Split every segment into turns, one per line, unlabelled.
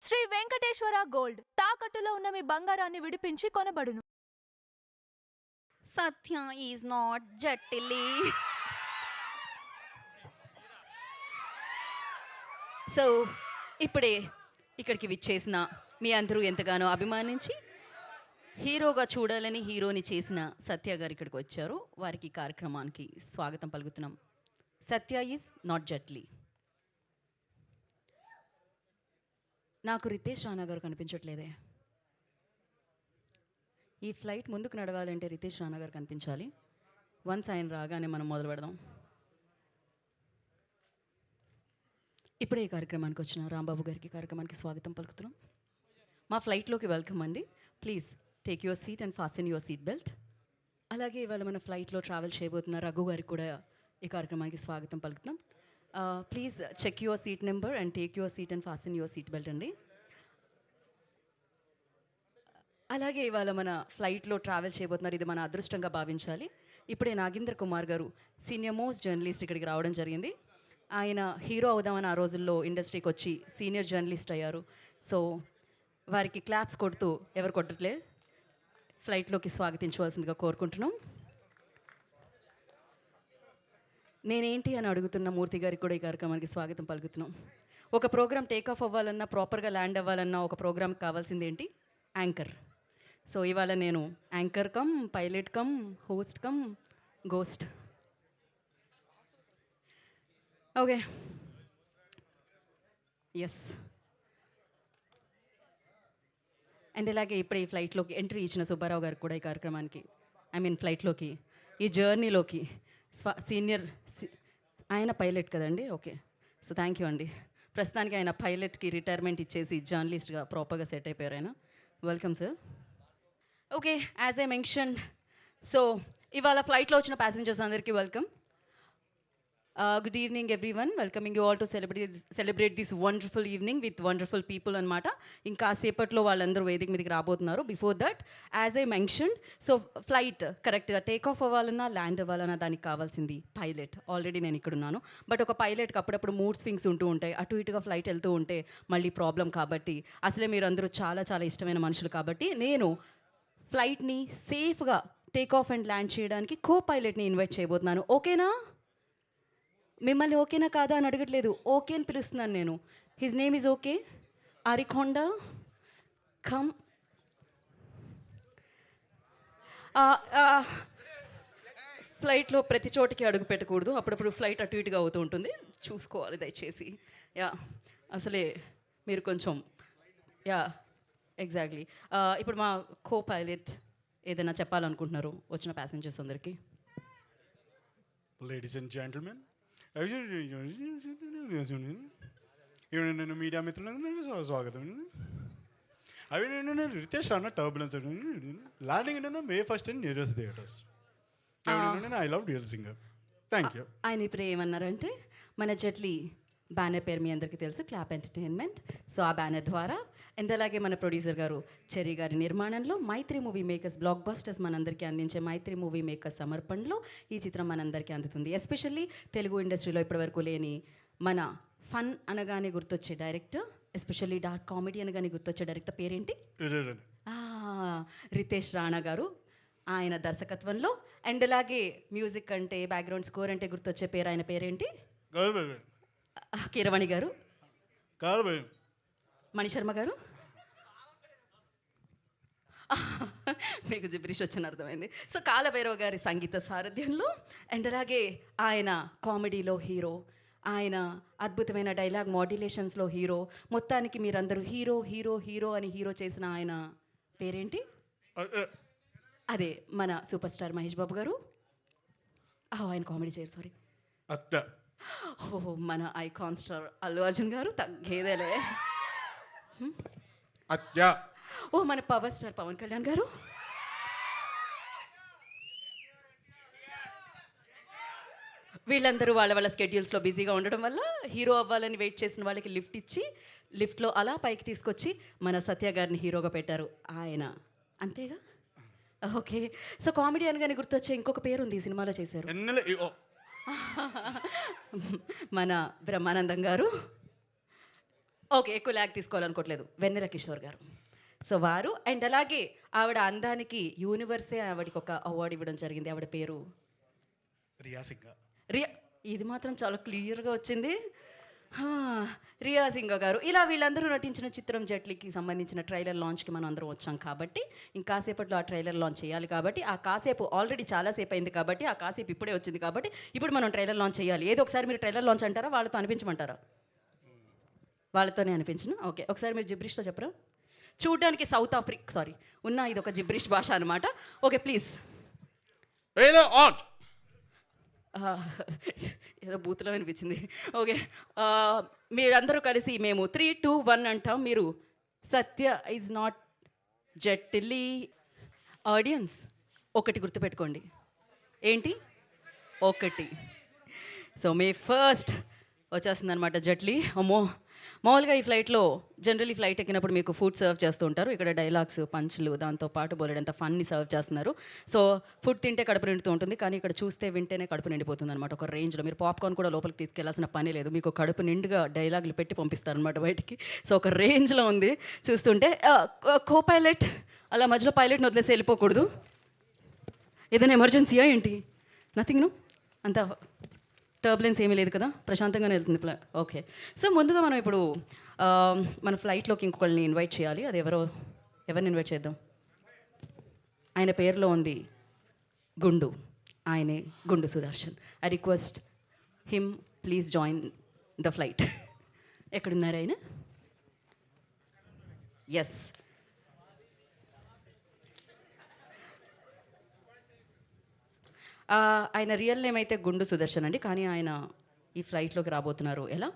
Shri Venkateswara gold తాకట్టులో ఉన్న మీ బంగారాన్ని విడిపించి కొనబడును.
సత్య ఈజ్ నాట్ జట్టిలి. సో ఇప్పుడే ఇక్కడికి విచ్చేసిన మీ అందరూ ఎంతగానో అభిమానించి హీరోగా చూడాలని హీరోని చేసిన సత్య గారు ఇక్కడికి వచ్చారు. వారికి కార్యక్రమానికి స్వాగతం పలుకుతున్నాం. సత్య ఈజ్ నాట్ జట్లీ. నాకు రితేష్ రాణా గారు కనిపించట్లేదే. ఈ ఫ్లైట్ ముందుకు నడవాలంటే రితేష్ రాణా గారు కనిపించాలి. వన్స్ ఆయన రాగానే మనం మొదలు పెడదాం. ఇప్పుడే ఈ కార్యక్రమానికి వచ్చిన రాంబాబు గారికి కార్యక్రమానికి స్వాగతం పలుకుతున్నాం. మా ఫ్లైట్లోకి వెల్కమ్ అండి. Please take your seat and fasten your seat belt. అలాగే ఇవాళ మన ఫ్లైట్లో ట్రావెల్ చేయబోతున్న రఘు గారికి కూడా ఈ కార్యక్రమానికి స్వాగతం పలుకుతున్నాం. Please check your seat number and take your seat and fasten your seat belt అండి. అలాగే ఇవాళ మన ఫ్లైట్లో ట్రావెల్ చేయబోతున్నారు. ఇది మన అదృష్టంగా భావించాలి. ఇప్పుడే నాగేంద్ర కుమార్ గారు సీనియర్ మోస్ట్ జర్నలిస్ట్ ఇక్కడికి రావడం జరిగింది. ఆయన హీరో అవుదామని ఆ రోజుల్లో ఇండస్ట్రీకి వచ్చి సీనియర్ జర్నలిస్ట్ అయ్యారు. సో వారికి క్లాప్స్ కొడుతూ ఎవరు కొట్టట్లే ఫ్లైట్లోకి స్వాగతించవలసిందిగా కోరుకుంటున్నాం. నేనేంటి అని అడుగుతున్న మూర్తి గారికి కూడా ఈ కార్యక్రమానికి స్వాగతం పలుకుతున్నాం. ఒక ప్రోగ్రామ్ టేక్ ఆఫ్ అవ్వాలన్నా, ప్రాపర్గా ల్యాండ్ అవ్వాలన్నా ఒక ప్రోగ్రామ్కి కావాల్సింది ఏంటి? యాంకర్. సో ఇవాళ నేను anchor cum pilot cum host cum ghost. Okay, yes. And ఇలాగే ఇప్పుడు ఈ ఫ్లైట్లోకి ఎంట్రీ ఇచ్చిన సుబ్బారావు గారికి కూడా ఈ కార్యక్రమానికి ఫ్లైట్లోకి ఈ జర్నీలోకి సీనియర్ ఆయన పైలట్ కదండి. ఓకే, సో థ్యాంక్ యూ అండి. ప్రస్తుతానికి ఆయన పైలట్కి రిటైర్మెంట్ ఇచ్చేసి జర్నలిస్ట్గా ప్రాపర్గా సెట్ అయిపోయారు ఆయన. Welcome sir. Okay, as I mention, so ఇవాళ ఫ్లైట్లో వచ్చిన ప్యాసింజర్స్ అందరికీ welcome. Good evening everyone. Welcoming you all to celebrate this wonderful evening with wonderful people అనమాట. ఇంకా సేపట్లో వాళ్ళందరూ వేదిక మీదకి రాబోతున్నారు. Before that, as I mention, so flight కరెక్ట్గా టేక్ ఆఫ్ అవ్వాలన్నా ల్యాండ్ అవ్వాలన్నా దానికి కావాల్సింది పైలట్. ఆల్రెడీ నేను ఇక్కడ ఉన్నాను. బట్ ఒక పైలట్కి అప్పుడప్పుడు మూడ్ స్వింగ్స్ ఉంటూ ఉంటాయి. అటు ఇటుగా ఫ్లైట్ వెళ్తూ ఉంటే మళ్ళీ ప్రాబ్లం. కాబట్టి అసలే మీరు అందరూ చాలా చాలా ఇష్టమైన మనుషులు కాబట్టి నేను ఫ్లైట్ని సేఫ్గా టేక్ ఆఫ్ అండ్ ల్యాండ్ చేయడానికి కో పైలట్ని ఇన్వైట్ చేయబోతున్నాను. ఓకేనా? మిమ్మల్ని ఓకేనా కాదా అని అడగట్లేదు, ఓకే అని పిలుస్తున్నాను నేను. His name is okay. Arikonda come. ఫ్లైట్లో ప్రతి చోటికి అడుగు పెట్టకూడదు. అప్పుడప్పుడు ఫ్లైట్ అటు ఇటుగా అవుతూ ఉంటుంది, చూసుకోవాలి దయచేసి. యా, అసలే మీరు కొంచెం యా ఎగ్జాక్ట్లీ. ఇప్పుడు మా కో పైలట్ ఏదైనా చెప్పాలనుకుంటున్నారు వచ్చిన ప్యాసింజర్స్ అందరికీ.
లేడీస్ అండ్ జెంటిల్మెన్, నేను మీడియా మిత్రులకు స్వాగతం. అవి నేను Ritesh Rana turbulence landing May 1st in nearest theaters. I love Dear Singer. Thank you.
ఆయన ఇప్పుడు ఏమన్నారంటే, మన జట్లీ బ్యానర్ పేరు మీ అందరికీ తెలుసు, క్లాప్ ఎంటర్టైన్మెంట్. సో ఆ బ్యానర్ ద్వారా అండ్ అలాగే మన ప్రొడ్యూసర్ గారు చెర్రీ గారి నిర్మాణంలో మైత్రి మూవీ మేకర్స్ బ్లాక్ బస్టర్స్ మనందరికీ అందించే మైత్రి మూవీ మేకర్స్ సమర్పణలో ఈ చిత్రం మనందరికీ అందుతుంది. ఎస్పెషల్లీ తెలుగు ఇండస్ట్రీలో ఇప్పటివరకు లేని మన ఫన్ అనగానే గుర్తొచ్చే డైరెక్టర్, ఎస్పెషల్లీ డార్క్ కామెడీ అనగానే గుర్తొచ్చే డైరెక్టర్ పేరేంటి? రితేష్ రాణా గారు. ఆయన దర్శకత్వంలో అండ్ అలాగే మ్యూజిక్ అంటే బ్యాక్గ్రౌండ్ స్కోర్ అంటే గుర్తొచ్చే పేరు, ఆయన పేరేంటి? కీరవాణి గారు. మణిశర్మ గారు. మీకు జిబ్రిష్ వచ్చిన అర్థమైంది. సో కాలభైరవ్ గారి సంగీత సారథ్యంలో అండ్ అలాగే ఆయన కామెడీలో హీరో, ఆయన అద్భుతమైన డైలాగ్ మాడ్యులేషన్స్లో హీరో. మొత్తానికి మీరందరూ హీరో హీరో హీరో అని హీరో చేసిన ఆయన పేరేంటి? అదే మన సూపర్ స్టార్ మహేష్ బాబు గారు. ఆయన కామెడీ చేయరు, సారీ. ఓహో, మన ఐకాన్ స్టార్ అల్లు అర్జున్ గారు. తగ్గేదేలే. ఓ, మన పవర్ స్టార్ పవన్ కళ్యాణ్ గారు. వీళ్ళందరూ వాళ్ళ వాళ్ళ స్కెడ్యూల్స్లో బిజీగా ఉండడం వల్ల హీరో అవ్వాలని వెయిట్ చేసిన వాళ్ళకి లిఫ్ట్ ఇచ్చి లిఫ్ట్లో అలా పైకి తీసుకొచ్చి మన సత్య గారిని హీరోగా పెట్టారు ఆయన. అంతేగా? ఓకే. సో కామెడీ అనగానే గుర్తొచ్చే ఇంకొక పేరు ఉంది, ఈ సినిమాలో చేశారు. మన బ్రహ్మానందం గారు. ఓకే, ఎక్కువ ల్యాగ్ తీసుకోవాలనుకోవట్లేదు. వెన్నెల కిషోర్ గారు. సో వారు అండ్ అలాగే ఆవిడ అందానికి యూనివర్సే ఆవిడకి ఒక అవార్డు ఇవ్వడం జరిగింది. ఆవిడ పేరు
రియా సింగ్.
రియా. ఇది మాత్రం చాలా క్లియర్గా వచ్చింది. హా, రియా సింగ్ గారు. ఇలా వీళ్ళందరూ నటించిన చిత్రం జట్లీకి సంబంధించిన ట్రైలర్ లాంచ్కి మనం అందరం వచ్చాం కాబట్టి ఇంకాసేపట్లో ఆ ట్రైలర్ లాంచ్ చేయాలి కాబట్టి ఆ కాసేపు ఆల్రెడీ చాలాసేపు అయింది కాబట్టి ఆ కాసేపు ఇప్పుడే వచ్చింది కాబట్టి ఇప్పుడు మనం ట్రైలర్ లాంచ్ చేయాలి. ఏదో ఒకసారి మీరు ట్రైలర్ లాంచ్ అంటారా, వాళ్ళతో అనిపించమంటారా? వాళ్ళతోనే అనిపించిన. ఓకే, ఒకసారి మీరు జిబ్రిష్లో చెప్పరా? చూడ్డానికి సౌత్ ఆఫ్రికా ఉన్న ఇది ఒక జిబ్రిష్ భాష అనమాట. Okay please. ఏదో బూతులో అనిపించింది. ఓకే, మీరందరూ కలిసి మేము 3, 2, 1 అంటాం. మీరు సత్య ఈజ్ నాట్ జట్లీ. ఆడియన్స్ ఒకటి గుర్తుపెట్టుకోండి. ఏంటి? ఒకటి. సో మీ ఫస్ట్ వచ్చేస్తుంది అనమాట జట్లీ. అమ్మో, మామూలుగా ఈ ఫ్లైట్లో జనరల్లీ ఫ్లైట్ ఎక్కినప్పుడు మీకు ఫుడ్ సర్వ్ చేస్తూ ఉంటారు. ఇక్కడ డైలాగ్స్, పంచ్లు, దాంతోపాటు బోలెడంత ఫన్ని సర్వ్ చేస్తున్నారు. సో ఫుడ్ తింటే కడుపు నిండుతూ ఉంటుంది, కానీ ఇక్కడ చూస్తే వింటేనే కడుపు నిండిపోతుంది అనమాట. ఒక రేంజ్లో మీరు పాప్కార్న్ కూడా లోపలికి తీసుకెళ్లాల్సిన పని లేదు, మీకు కడుపు నిండుగా డైలాగులు పెట్టి పంపిస్తారనమాట బయటికి. సో ఒక రేంజ్లో ఉంది చూస్తుంటే. కో పైలట్ అలా మధ్యలో పైలట్ని వదిలేసి వెళ్ళిపోకూడదు. ఏదైనా ఎమర్జెన్సీయా ఏంటి? నథింగ్ నో, అంత టర్బులెన్స్ ఏమీ లేదు కదా, ప్రశాంతంగానే వెళ్తుంది. ఓకే, సో ముందుగా మనం ఇప్పుడు మన ఫ్లైట్లోకి ఇంకొకరిని ఇన్వైట్ చేయాలి. అది ఎవరిని ఇన్వైట్ చేద్దాం? ఆయన పేరులో ఉంది గుండు, ఆయనే గుండు Sudarshan. I request him please join the flight. ఎక్కడున్నారు ఆయన? ఎస్, ఆయన రియల్ నేమ్ అయితే గుండు సుదర్శన్ అండి, కానీ ఆయన ఈ ఫ్లైట్లోకి రాబోతున్నారు ఎలా?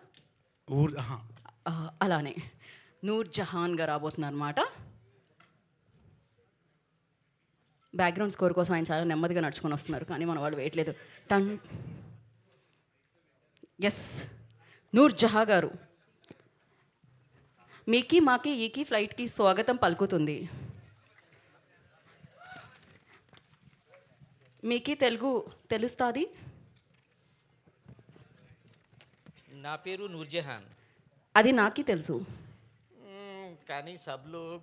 అలానే నూర్ జహాన్గా రాబోతున్నారు అనమాట. బ్యాక్గ్రౌండ్ స్కోర్ కోసం ఆయన చాలా నెమ్మదిగా నడుచుకొని వస్తున్నారు, కానీ మన వాళ్ళు వేయట్లేదు. టన్. ఎస్, నూర్ జహా గారు మీకి మాకి ఈకి ఫ్లైట్కి స్వాగతం పలుకుతుంది. మీకి తెలుగు తెలుస్తుంది?
నా పేరు నూర్జహాన్.
అది నాకి తెలుసు.
కానీ सब लोग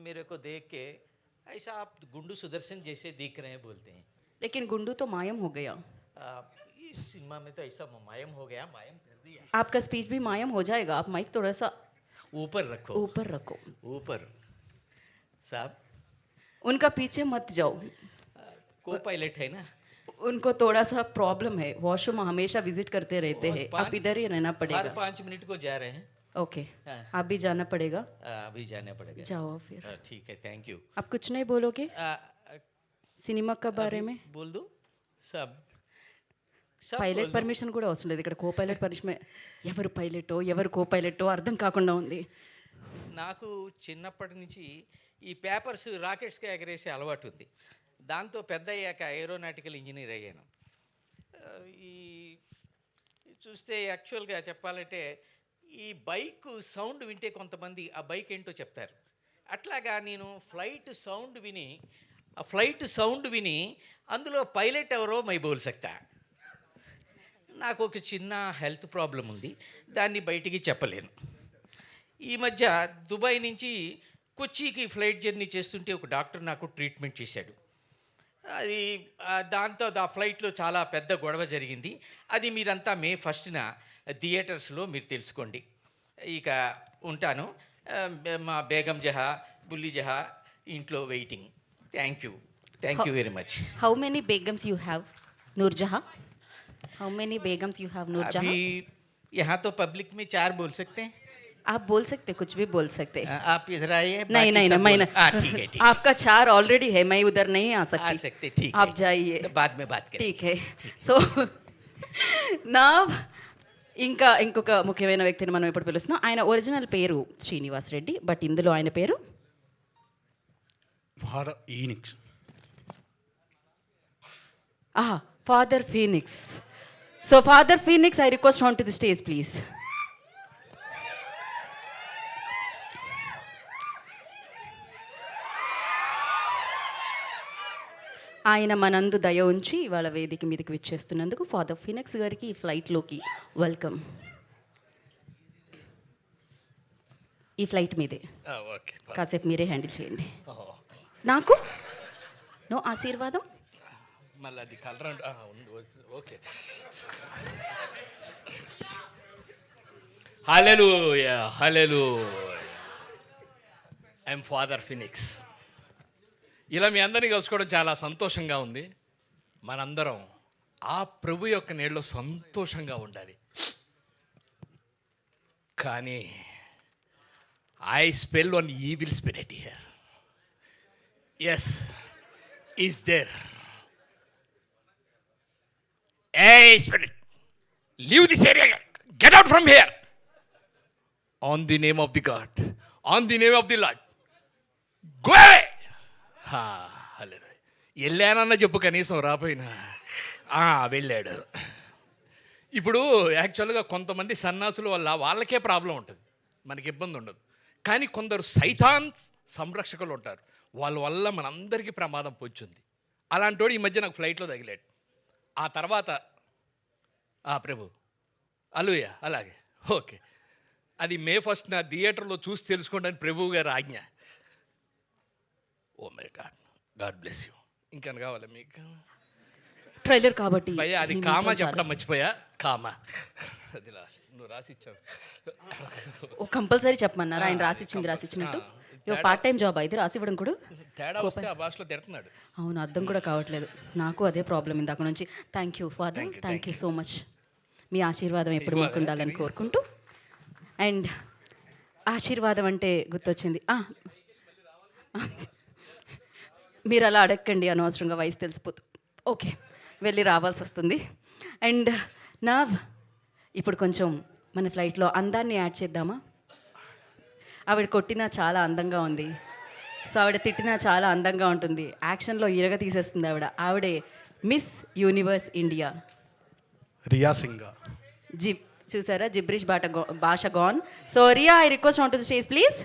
मेरे को देख के ऐसा आप गुंडू सुदर्शन जैसे दिख रहे हैं बोलते हैं.
लेकिन गुंडू तो मायम हो गया.
इस सिनेमा में तो ऐसा मायम हो गया, मायम कर दिया.
आपका स्पीच भी मायम हो जाएगा. आप माइक थोड़ा सा
ऊपर रखो.
ऊपर रखो.
ऊपर साहब.
उनका पीछे मत जाओ.
को पायलट है ना,
उनको थोड़ा सा प्रॉब्लम है, वॉशरूम हमेशा विजिट करते रहते हैं. आप इधर ही रहना पड़ेगा.
हर 5 मिनट को जा रहे हैं.
ओके, आप भी जाना पड़ेगा.
अभी जाना पड़ेगा.
जाओ फिर.
ठीक है, थैंक यू.
आप कुछ नहीं बोलोगे సినిమా కా బారే మే?
बोल दो सब.
పైలట్ పర్మిషన్ కూడా అవసరం లేదు ఇక్కడ. కో పైలట్ పర్మిషన్, ఎవరు పైలటో ఎవరు కో పైలటో అర్థం కాకుండా ఉంది.
నాకు చిన్నప్పటి నుంచి ఈ పేపర్స్ రాకెట్స్కి ఎగరేసే అలవాటు ఉంది. దాంతో పెద్ద అయ్యాక ఏరోనాటికల్ ఇంజనీర్ అయ్యాను. ఈ చూస్తే యాక్చువల్గా చెప్పాలంటే ఈ బైక్ సౌండ్ వింటే కొంతమంది ఆ బైక్ ఏంటో చెప్తారు. అట్లాగా నేను ఫ్లైట్ సౌండ్ విని అందులో పైలట్ ఎవరో మై బోల్ సక్తా. నాకు ఒక చిన్న హెల్త్ ప్రాబ్లం ఉంది, దాన్ని బయటికి చెప్పలేను. ఈ మధ్య దుబాయ్ నుంచి కొచ్చికి ఫ్లైట్ జర్నీ చేస్తుంటే ఒక డాక్టర్ నాకు ట్రీట్మెంట్ చేశాడు. అది దాంతో ఆ ఫ్లైట్లో చాలా పెద్ద గొడవ జరిగింది. అది మీరంతా మే 1న థియేటర్స్లో మీరు తెలుసుకోండి. ఇక ఉంటాను. మా బేగం జహా, బుల్లి జహా ఇంట్లో waiting. Thank you very much.
How many begums you have Noor Jahan? How many begums you have Noor Jahan?
अभी यहाँ तो पब्लिक में 4 बोल सकते हैं.
आप बोल सकते, कुछ भी बोल सकते.
आप इधर आइए.
नहीं नहीं ना, मैं
ठीक है.
आपका 4 ऑलरेडी है, मैं उधर नहीं आ सकती.
आ सकते, ठीक
आप जाइए,
तो बाद में बात करें.
ठीक है. సో నా ఇంకా ఇంకొక ముఖ్యమైన వ్యక్తిని మనం ఇప్పుడు పిలుస్తున్నాం. ఆయన ఒరిజినల్ పేరు శ్రీనివాస్ రెడ్డి, బట్ ఇందులో ఆయన పేరు father Phoenix. So Father Phoenix, I request onto the stage, please. ఆయన మనందు దయ ఉంచి ఇవాళ వేదిక మీదకి విచ్చేస్తున్నందుకు ఫాదర్ ఫీనిక్స్ గారికి ఈ ఫ్లైట్లోకి వెల్కమ్. ఈ ఫ్లైట్ మీదే,
ఓకే
కాసేపు మీరే హ్యాండిల్ చేయండి. నాకు నో ఆశీర్వాదం.
మళ్ళీ అది కలర్ ఉంది. Okay. Hallelujah hallelujah. I'm father Phoenix. ఇలా మీ అందరినీ కలుసుకోవడం చాలా సంతోషంగా ఉంది. మనందరం ఆ ప్రభు యొక్క నీళ్ళలో సంతోషంగా ఉండాలి. కానీ I spell one evil spirit here. Yes, is there. Hey, spirit, leave this area. Get out from here. On the name of the God, on the name of the Lord, go away. హల్లెలూయా. వెళ్ళానన్న చెప్పు, కనీసం రాపోయినా వెళ్ళాడు. ఇప్పుడు యాక్చువల్గా కొంతమంది సన్నాసుల వల్ల వాళ్ళకే problem ఉంటుంది, మనకి ఇబ్బంది ఉండదు. కానీ కొందరు సైతాన్ సంరక్షకులు ఉంటారు, వాళ్ళ వల్ల మనందరికీ ప్రమాదం పొంచుంది. అలాంటి వాడు ఈ మధ్య నాకు ఫ్లైట్లో తగిలాడు. ఆ తర్వాత ప్రభు అలుయా అలాగే ఓకే, అది May 1 నా థియేటర్లో చూసి తెలుసుకోండి అని ప్రభువు గారు ఆజ్ఞ. Oh my god, god bless you. ఇంకేం కావాలి మీకు?
ట్రైలర్ కాబట్టి
భయ్యా అది కామా చెప్పడం మర్చిపోయా. కామా అది లాస్ట్ నువ్వు రాసి ఇచ్చావు.
ఓ కంపల్సరీ చెప్పమన్నారు ఆయన, రాసిచ్చినట్టు. పార్ట్ టైం జాబ్ అయితే రాసివ్వడం కూడా
తేడా వస్తే ఆ భాషలో తిడుతున్నాడు.
అవును, అర్థం కూడా కావట్లేదు. నాకు అదే ప్రాబ్లం ఇందాక నుంచి. Thank you father, thank you so much. మీ ఆశీర్వాదం ఎప్పుడు మీకు ఉండాలని కోరుకుంటూ. అండ్ ఆశీర్వాదం అంటే గుర్తొచ్చింది, మీరు అలా అడగండి, అనవసరంగా వయసు తెలిసిపోతుంది. ఓకే, వెళ్ళి రావాల్సి వస్తుంది. అండ్ నా ఇప్పుడు కొంచెం మన ఫ్లైట్లో అందాన్ని యాడ్ చేద్దామా? ఆవిడ కొట్టినా చాలా అందంగా ఉంది, సో ఆవిడ తిట్టినా చాలా అందంగా ఉంటుంది. యాక్షన్లో ఇరగ తీసేస్తుంది ఆవిడే miss universe India
Riya Singh.
చూసారా, జిబ్రిష్ భాష gone. So Riya, I request on to the stage please.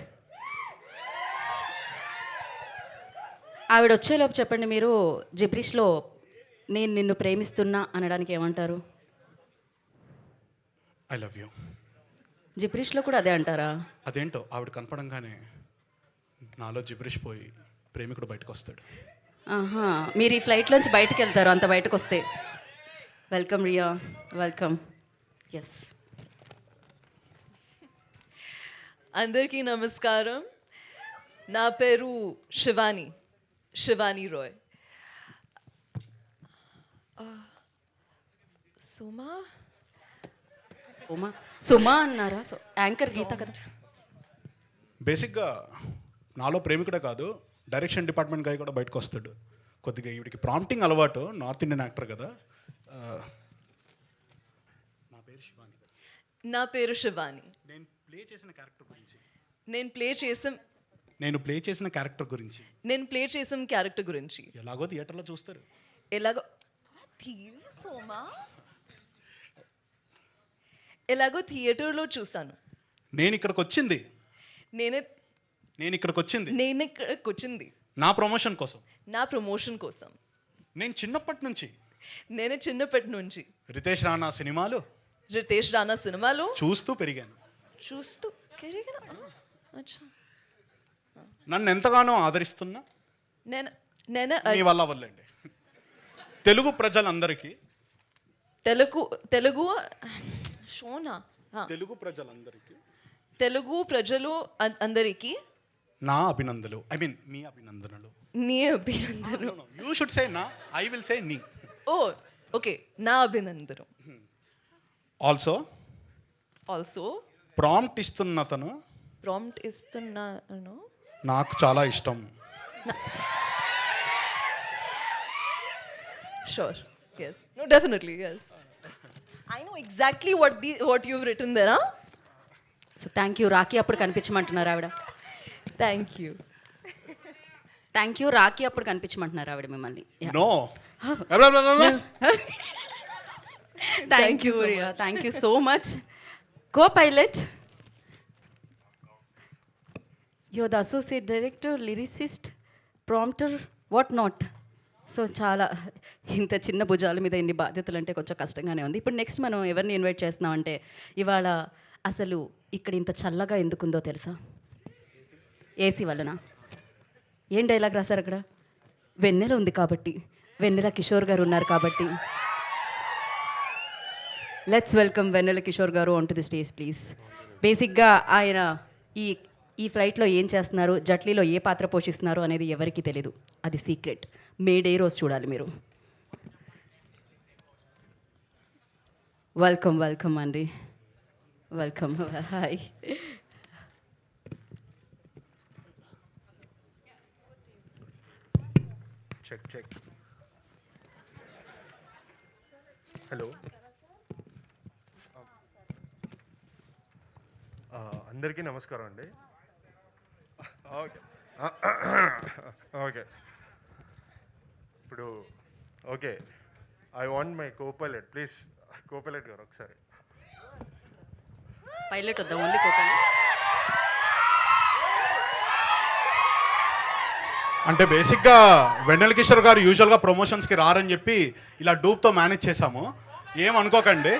ఆవిడ వచ్చేలోపు చెప్పండి, మీరు జిబ్రిష్లో నేను నిన్ను ప్రేమిస్తున్నా అనడానికి ఏమంటారు?
I love you.
జిబ్రిష్లో కూడా అదే అంటారా?
అదేంటో ఆవిడ కనపడంగానే నాలో జిబ్రిష్ పోయి ప్రేమికుడు బయటకు వస్తాడు.
ఆహా, మీరు ఈ ఫ్లైట్లోంచి బయటకు వెళ్తారు అంత బయటకు వస్తే. Welcome Riya, welcome. ఎస్,
అందరికీ నమస్కారం. నా పేరు శివాని రాయ్.
సుమా అన్నారా? సో యాంకర్ గీత కదా.
బేసిక్గా నాలో ప్రేమికుడే కాదు, డైరెక్షన్ డిపార్ట్మెంట్ గాయ కూడా బయటకు వస్తాడు. కొద్దిగా ఈవిడికి ప్రాంప్టింగ్ అలవాటు, నార్త్ ఇండియన్ యాక్టర్ కదా.
నా పేరు శివాని.
నేను ప్లే చేసిన క్యారెక్టర్ గురించి
నేను ప్లే చేసిన క్యారెక్టర్ గురించి
ఎలాగో థియేటర్లో చూస్తారు.
ఎలాగో థియేటర్లో చూస్తాను.
నేను ఇక్కడికి వచ్చింది నా ప్రమోషన్ కోసం. నేను చిన్నప్పటి నుంచి రితేష్ రాణా సినిమాలు చూస్తూ పెరిగాను. నన్ను ఎంతగానో ఆదరిస్తున్నా మీ వల్ల వల్లండి తెలుగు ప్రజలందరికీ
తెలుగు ప్రజలు అందరికీ
నా అభినందనలు. ఐ మీన్ మీ అభినందనలు.
నీ అభినందనలు.
యూ షుడ్ సే నా, ఐ విల్ సే నీ.
ఓ ఓకే, నా అభినందనలు.
ఆల్సో ప్రాంప్ట్ ఇస్తున్నతను నాకు చాలా ఇష్టం.
Sure. Yes. No, definitely. Yes. I know exactly what you've written there. Huh?
So thank you. Rakhi అప్పుడు కనిపించమంటున్నారు ఆవిడ.
Thank you.
రాఖీ అప్పుడు కనిపించమంటున్నారు ఆవిడ మిమ్మల్ని.
No.
Thank you Riya, thank you so much. Co pilot, you are the associate director, lyricist, prompter, what not. So చాలా ఇంత చిన్న భుజాల మీద ఇన్ని బాధ్యతలు అంటే కొంచెం కష్టంగానే ఉంది. ఇప్పుడు నెక్స్ట్ మనం ఎవరిని ఇన్వైట్ చేస్తున్నామంటే, ఇవాళ అసలు ఇక్కడ ఇంత చల్లగా ఎందుకుందో తెలుసా? ఏసీ వలన. ఏం డైలాగ్ రాశారు అక్కడ? వెన్నెల ఉంది కాబట్టి, వెన్నెల కిషోర్ గారు ఉన్నారు కాబట్టి. లెట్స్ వెల్కమ్ వెన్నెల కిషోర్ గారు on to the stage please. బేసిక్గా ఆయన ఈ ఈ ఫ్లైట్లో ఏం చేస్తున్నారు, జట్లీలో ఏ పాత్ర పోషిస్తున్నారు అనేది ఎవరికీ తెలీదు. అది సీక్రెట్. మే డే రోజు చూడాలి మీరు. వెల్కమ్ వెల్కమ్ అండి, వెల్కమ్. హాయ్.
చెక్. హలో, అందరికీ నమస్కారం అండి. ఓకే ఓకే ఇప్పుడు okay, I want my Copilot please. Copilot గారు ఒకసారి.
పైలట్ వద్దా, ఓన్లీ కోపైలట్?
అంటే బేసిక్గా వెన్నెల కిషోర్ గారు యూజువల్గా ప్రమోషన్స్కి రారని చెప్పి ఇలా డూప్తో మేనేజ్ చేశాము. ఏం అనుకోకండి.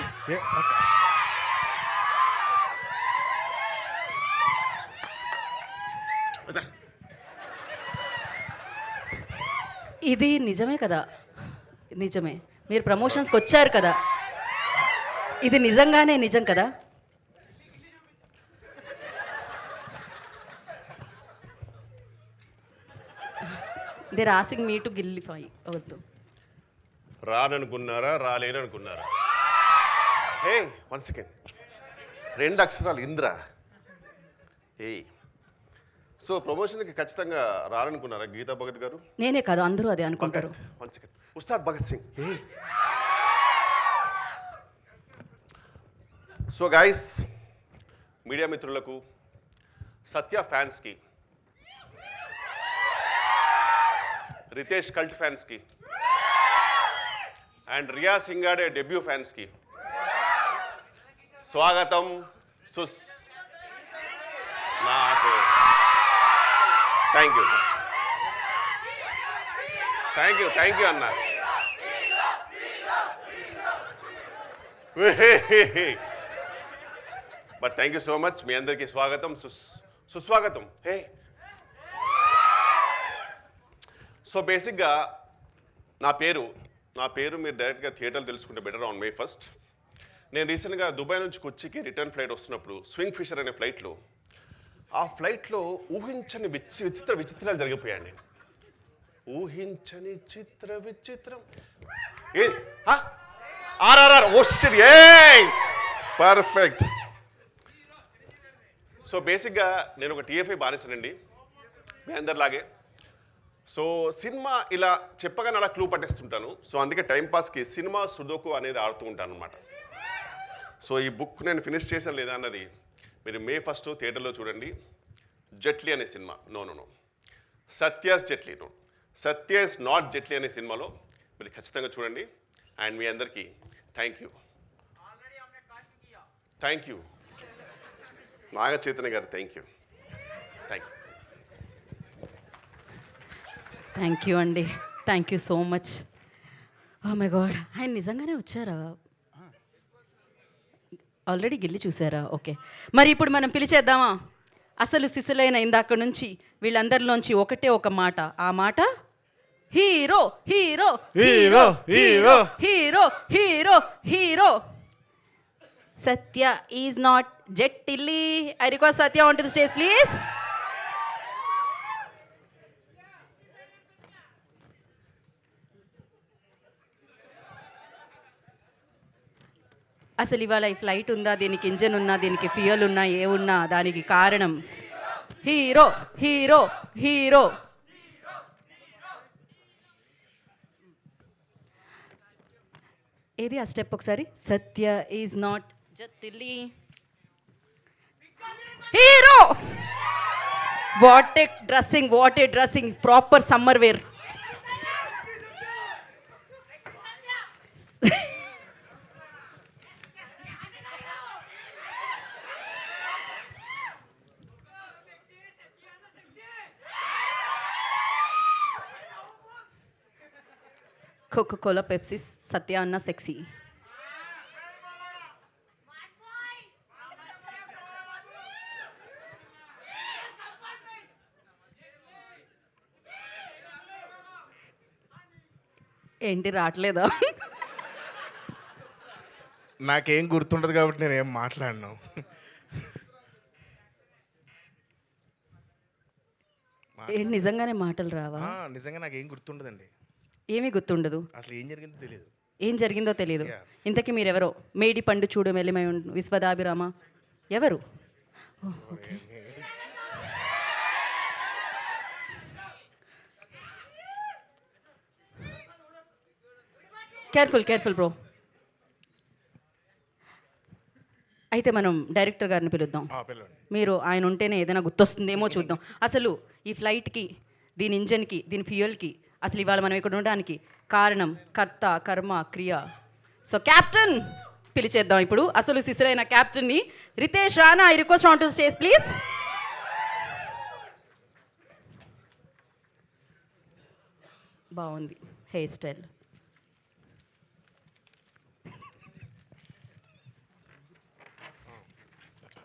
ఇది నిజమే కదా, నిజమే. మీరు ప్రమోషన్స్కి వచ్చారు కదా, ఇది నిజంగానే నిజం కదా. దే ఆసింగ్ మీ టు గిల్లిఫై. వద్దు.
రాననుకున్నారా, రాలేననుకున్నారా? ఏ 1 సెకండ్, 2 అక్షరాలు ఇంద్ర. సో ప్రమోషన్కి ఖచ్చితంగా రాననుకున్నారా గీతా భగత్ గారు?
నేనే కాదు, అందరూ అదే అనుకుంటారు.
1 second, Ustaad Bhagat Singh. So guys, media మిత్రులకు, సత్య ఫ్యాన్స్కి, రితేష్ కల్ట్ ఫ్యాన్స్కి అండ్ రియా సింగాడే డెబ్యూ ఫ్యాన్స్కి స్వాగతం. నాకు థ్యాంక్ యూ అన్న. But thank you so much. మీ అందరికీ స్వాగతం, సుస్వాగతం. హే, సో బేసిక్గా నా పేరు మీరు డైరెక్ట్గా థియేటర్లో తెలుసుకుంటే బెటర్. ఆన్ May 1st నేను రీసెంట్గా దుబాయ్ నుంచి కొచ్చికి రిటర్న్ ఫ్లైట్ వస్తున్నప్పుడు స్వింగ్ ఫిషర్ అనే ఫ్లైట్లో, ఆ ఫ్లైట్లో ఊహించని విచిత్రాలు జరిగిపోయాయండి. ఊహించని విచిత్రం ఏ RRR. Oh shit, a perfect. So బేసిక్గా నేను ఒక టీఎఫ్ఐ బానిసనండి, మీ అందరిలాగే. సో సినిమా ఇలా చెప్పగానే అలా క్లూ పట్టేస్తుంటాను. సో అందుకే టైంపాస్కి సినిమా సుడోకు అనేది ఆడుతూ ఉంటాను అనమాట. సో ఈ బుక్ నేను ఫినిష్ చేశాను లేదా అన్నది మీరు May 1st థియేటర్లో చూడండి. జట్లీ అనే సినిమా, నో సత్యాస్ జట్లీ, సత్యాస్ నాట్ జట్లీ అనే సినిమాలో మీరు ఖచ్చితంగా చూడండి. అండ్ మీ అందరికీ thank you Naga Chaitanya garu. Thank you.
Thank you అండి, thank you so much. Oh my god, ఆయన నిజంగానే వచ్చారా? ఆల్రెడీ గిల్లి చూసారా? ఓకే, మరి ఇప్పుడు మనం పిలిచేద్దామా? అసలు సిసలైన ఇందాక నుంచి వీళ్ళందరిలోంచి ఒకటే ఒక మాట. ఆ మాట hero hero hero hero hero hero hero. Satya is not Jetlee. I request Satya on to the stage please. అసలు ఇవాళ ఈ ఫ్లైట్ ఉందా, దీనికి ఇంజన్ ఉన్నా, దీనికి ఫ్యూయల్ ఉన్నా, ఏ ఉన్నా దానికి కారణం హీరో హీరో హీరో. ఏది ఆ స్టెప్ ఒకసారి? Satya is not Jetlee. Hero. What a dressing, proper summer wear. Coca Cola, Pepsi, Satya అన్న సెక్సీ. ఏంటి రావట్లేదా?
నాకేం గుర్తుండదు కాబట్టి నేను ఏం మాట్లాడను.
ఏంటి నిజంగానే మాటలు రావా?
నిజంగా నాకేం గుర్తుండదండి.
ఏమీ గుర్తుండదు.
అసలు ఏం జరిగిందో తెలియదు.
ఏం జరిగిందో తెలియదు.
Yeah.
ఇంతకీ మీరెవరో? మేడి పండు చూడు మెల్లిమై విశ్వదాభిరామ ఎవరు? ఓకే. Careful bro. అయితే మనం డైరెక్టర్ గారిని పిలుద్దాం.
పిలవండి.
మీరు ఆయన ఉంటేనే ఏదైనా గుర్తొస్తుందేమో చూద్దాం. అసలు ఈ ఫ్లైట్కి, దీని ఇంజన్కి, దీని ఫ్యూయల్కి, అసలు ఇవాళ మనం ఇక్కడ ఉండడానికి కారణం, కర్త, కర్మ, క్రియ. సో క్యాప్టెన్ పిలిచేద్దాం ఇప్పుడు. అసలు సిసరైన క్యాప్టెన్ని Ritesh Rana. I request on to stage please. బాగుంది హెయిర్ స్టైల్.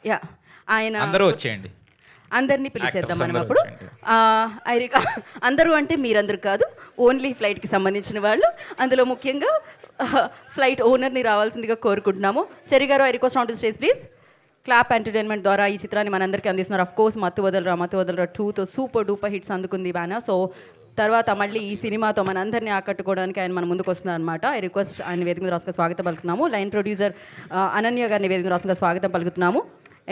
యా, ఆయన
అందరూ వచ్చేయండి.
అందరినీ పిలిచేద్దాం
Actors
మనం
అందరూ
అప్పుడు.
వచ్చేయండి.
ఐరికా అందరూ అంటే మీరందరూ కాదు, ఓన్లీ ఫ్లైట్కి సంబంధించిన వాళ్ళు. అందులో ముఖ్యంగా ఫ్లైట్ ఓనర్ని రావాల్సిందిగా కోరుకుంటున్నాము. చెరి గారు, I request on to stage please. Clap entertainment ద్వారా ఈ చిత్రాన్ని మనందరికీ అందిస్తున్నారు. ఆఫ్ కోర్స్ మత్తు వదలరా 2తో సూపర్ డూపర్ హిట్స్ అందుకుంది బ్యానర్. సో తర్వాత మళ్ళీ ఈ సినిమాతో మనందరినీ ఆకట్టుకోవడానికి ఆయన మన ముందుకు వస్తున్నారు అనమాట. ఐ రిక్వెస్ట్ ఆయన వేదిక మీద రాసుగా స్వాగతం పలుకుతున్నాము. లైన్ ప్రొడ్యూసర్ అనన్య గారిని వేదిక మీద రాసుగా స్వాగతం పలుకుతున్నాము.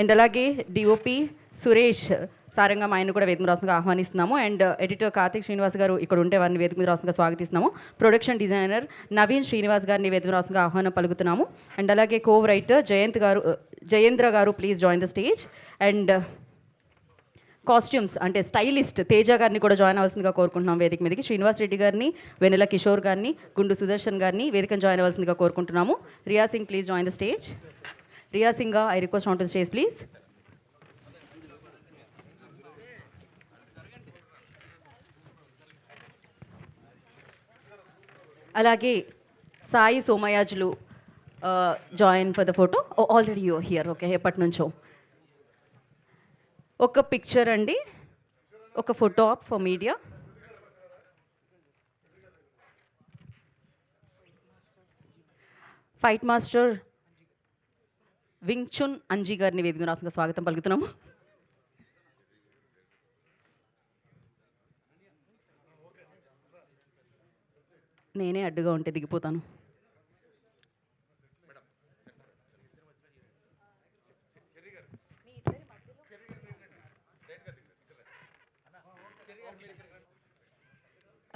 అండ్ అలాగే డిఓపి సురేష్ సారంగం ఆయన కూడా వేదిక మీద రాసుగా ఆహ్వానిస్తున్నాము. అండ్ ఎడిటర్ కార్తిక్ శ్రీనివాస్ గారు ఇక్కడ ఉంటే వారిని వేదిక మీద రాసుగా స్వాగతిస్తున్నాము. ప్రొడక్షన్ డిజైనర్ నవీన్ శ్రీనివాస్ గారిని వేదిక మీద రాసుగా ఆహ్వానం పలుకుతున్నాము. అండ్ అలాగే కో రైటర్ జయేంద్ర గారు please join the stage. And costumes అంటే స్టైలిస్ట్ తేజ గారిని కూడా జాయిన్ అవ్వాల్సిందిగా కోరుకుంటున్నాం వేదిక మీదకి. శ్రీనివాస్ రెడ్డి గారిని, వెన్నెల కిషోర్ గారిని, గుండు సుదర్శన్ గారిని వేదికను జాయిన్ అవ్వాల్సిందిగా కోరుకుంటున్నాము. Riya Singh please join the stage. Riya Singh, I request on to stage please. అలాగే Sai Somayajulu join for the photo. Already you here. Okay, ఎప్పటి నుంచో. ఒక పిక్చర్ అండి, ఒక photo op for media. Fight master Wing Chun Anji గారిని వేదిక రాసుగా స్వాగతం పలుకుతున్నాము. నేనే అడ్డుగా ఉంటే దిగిపోతాను.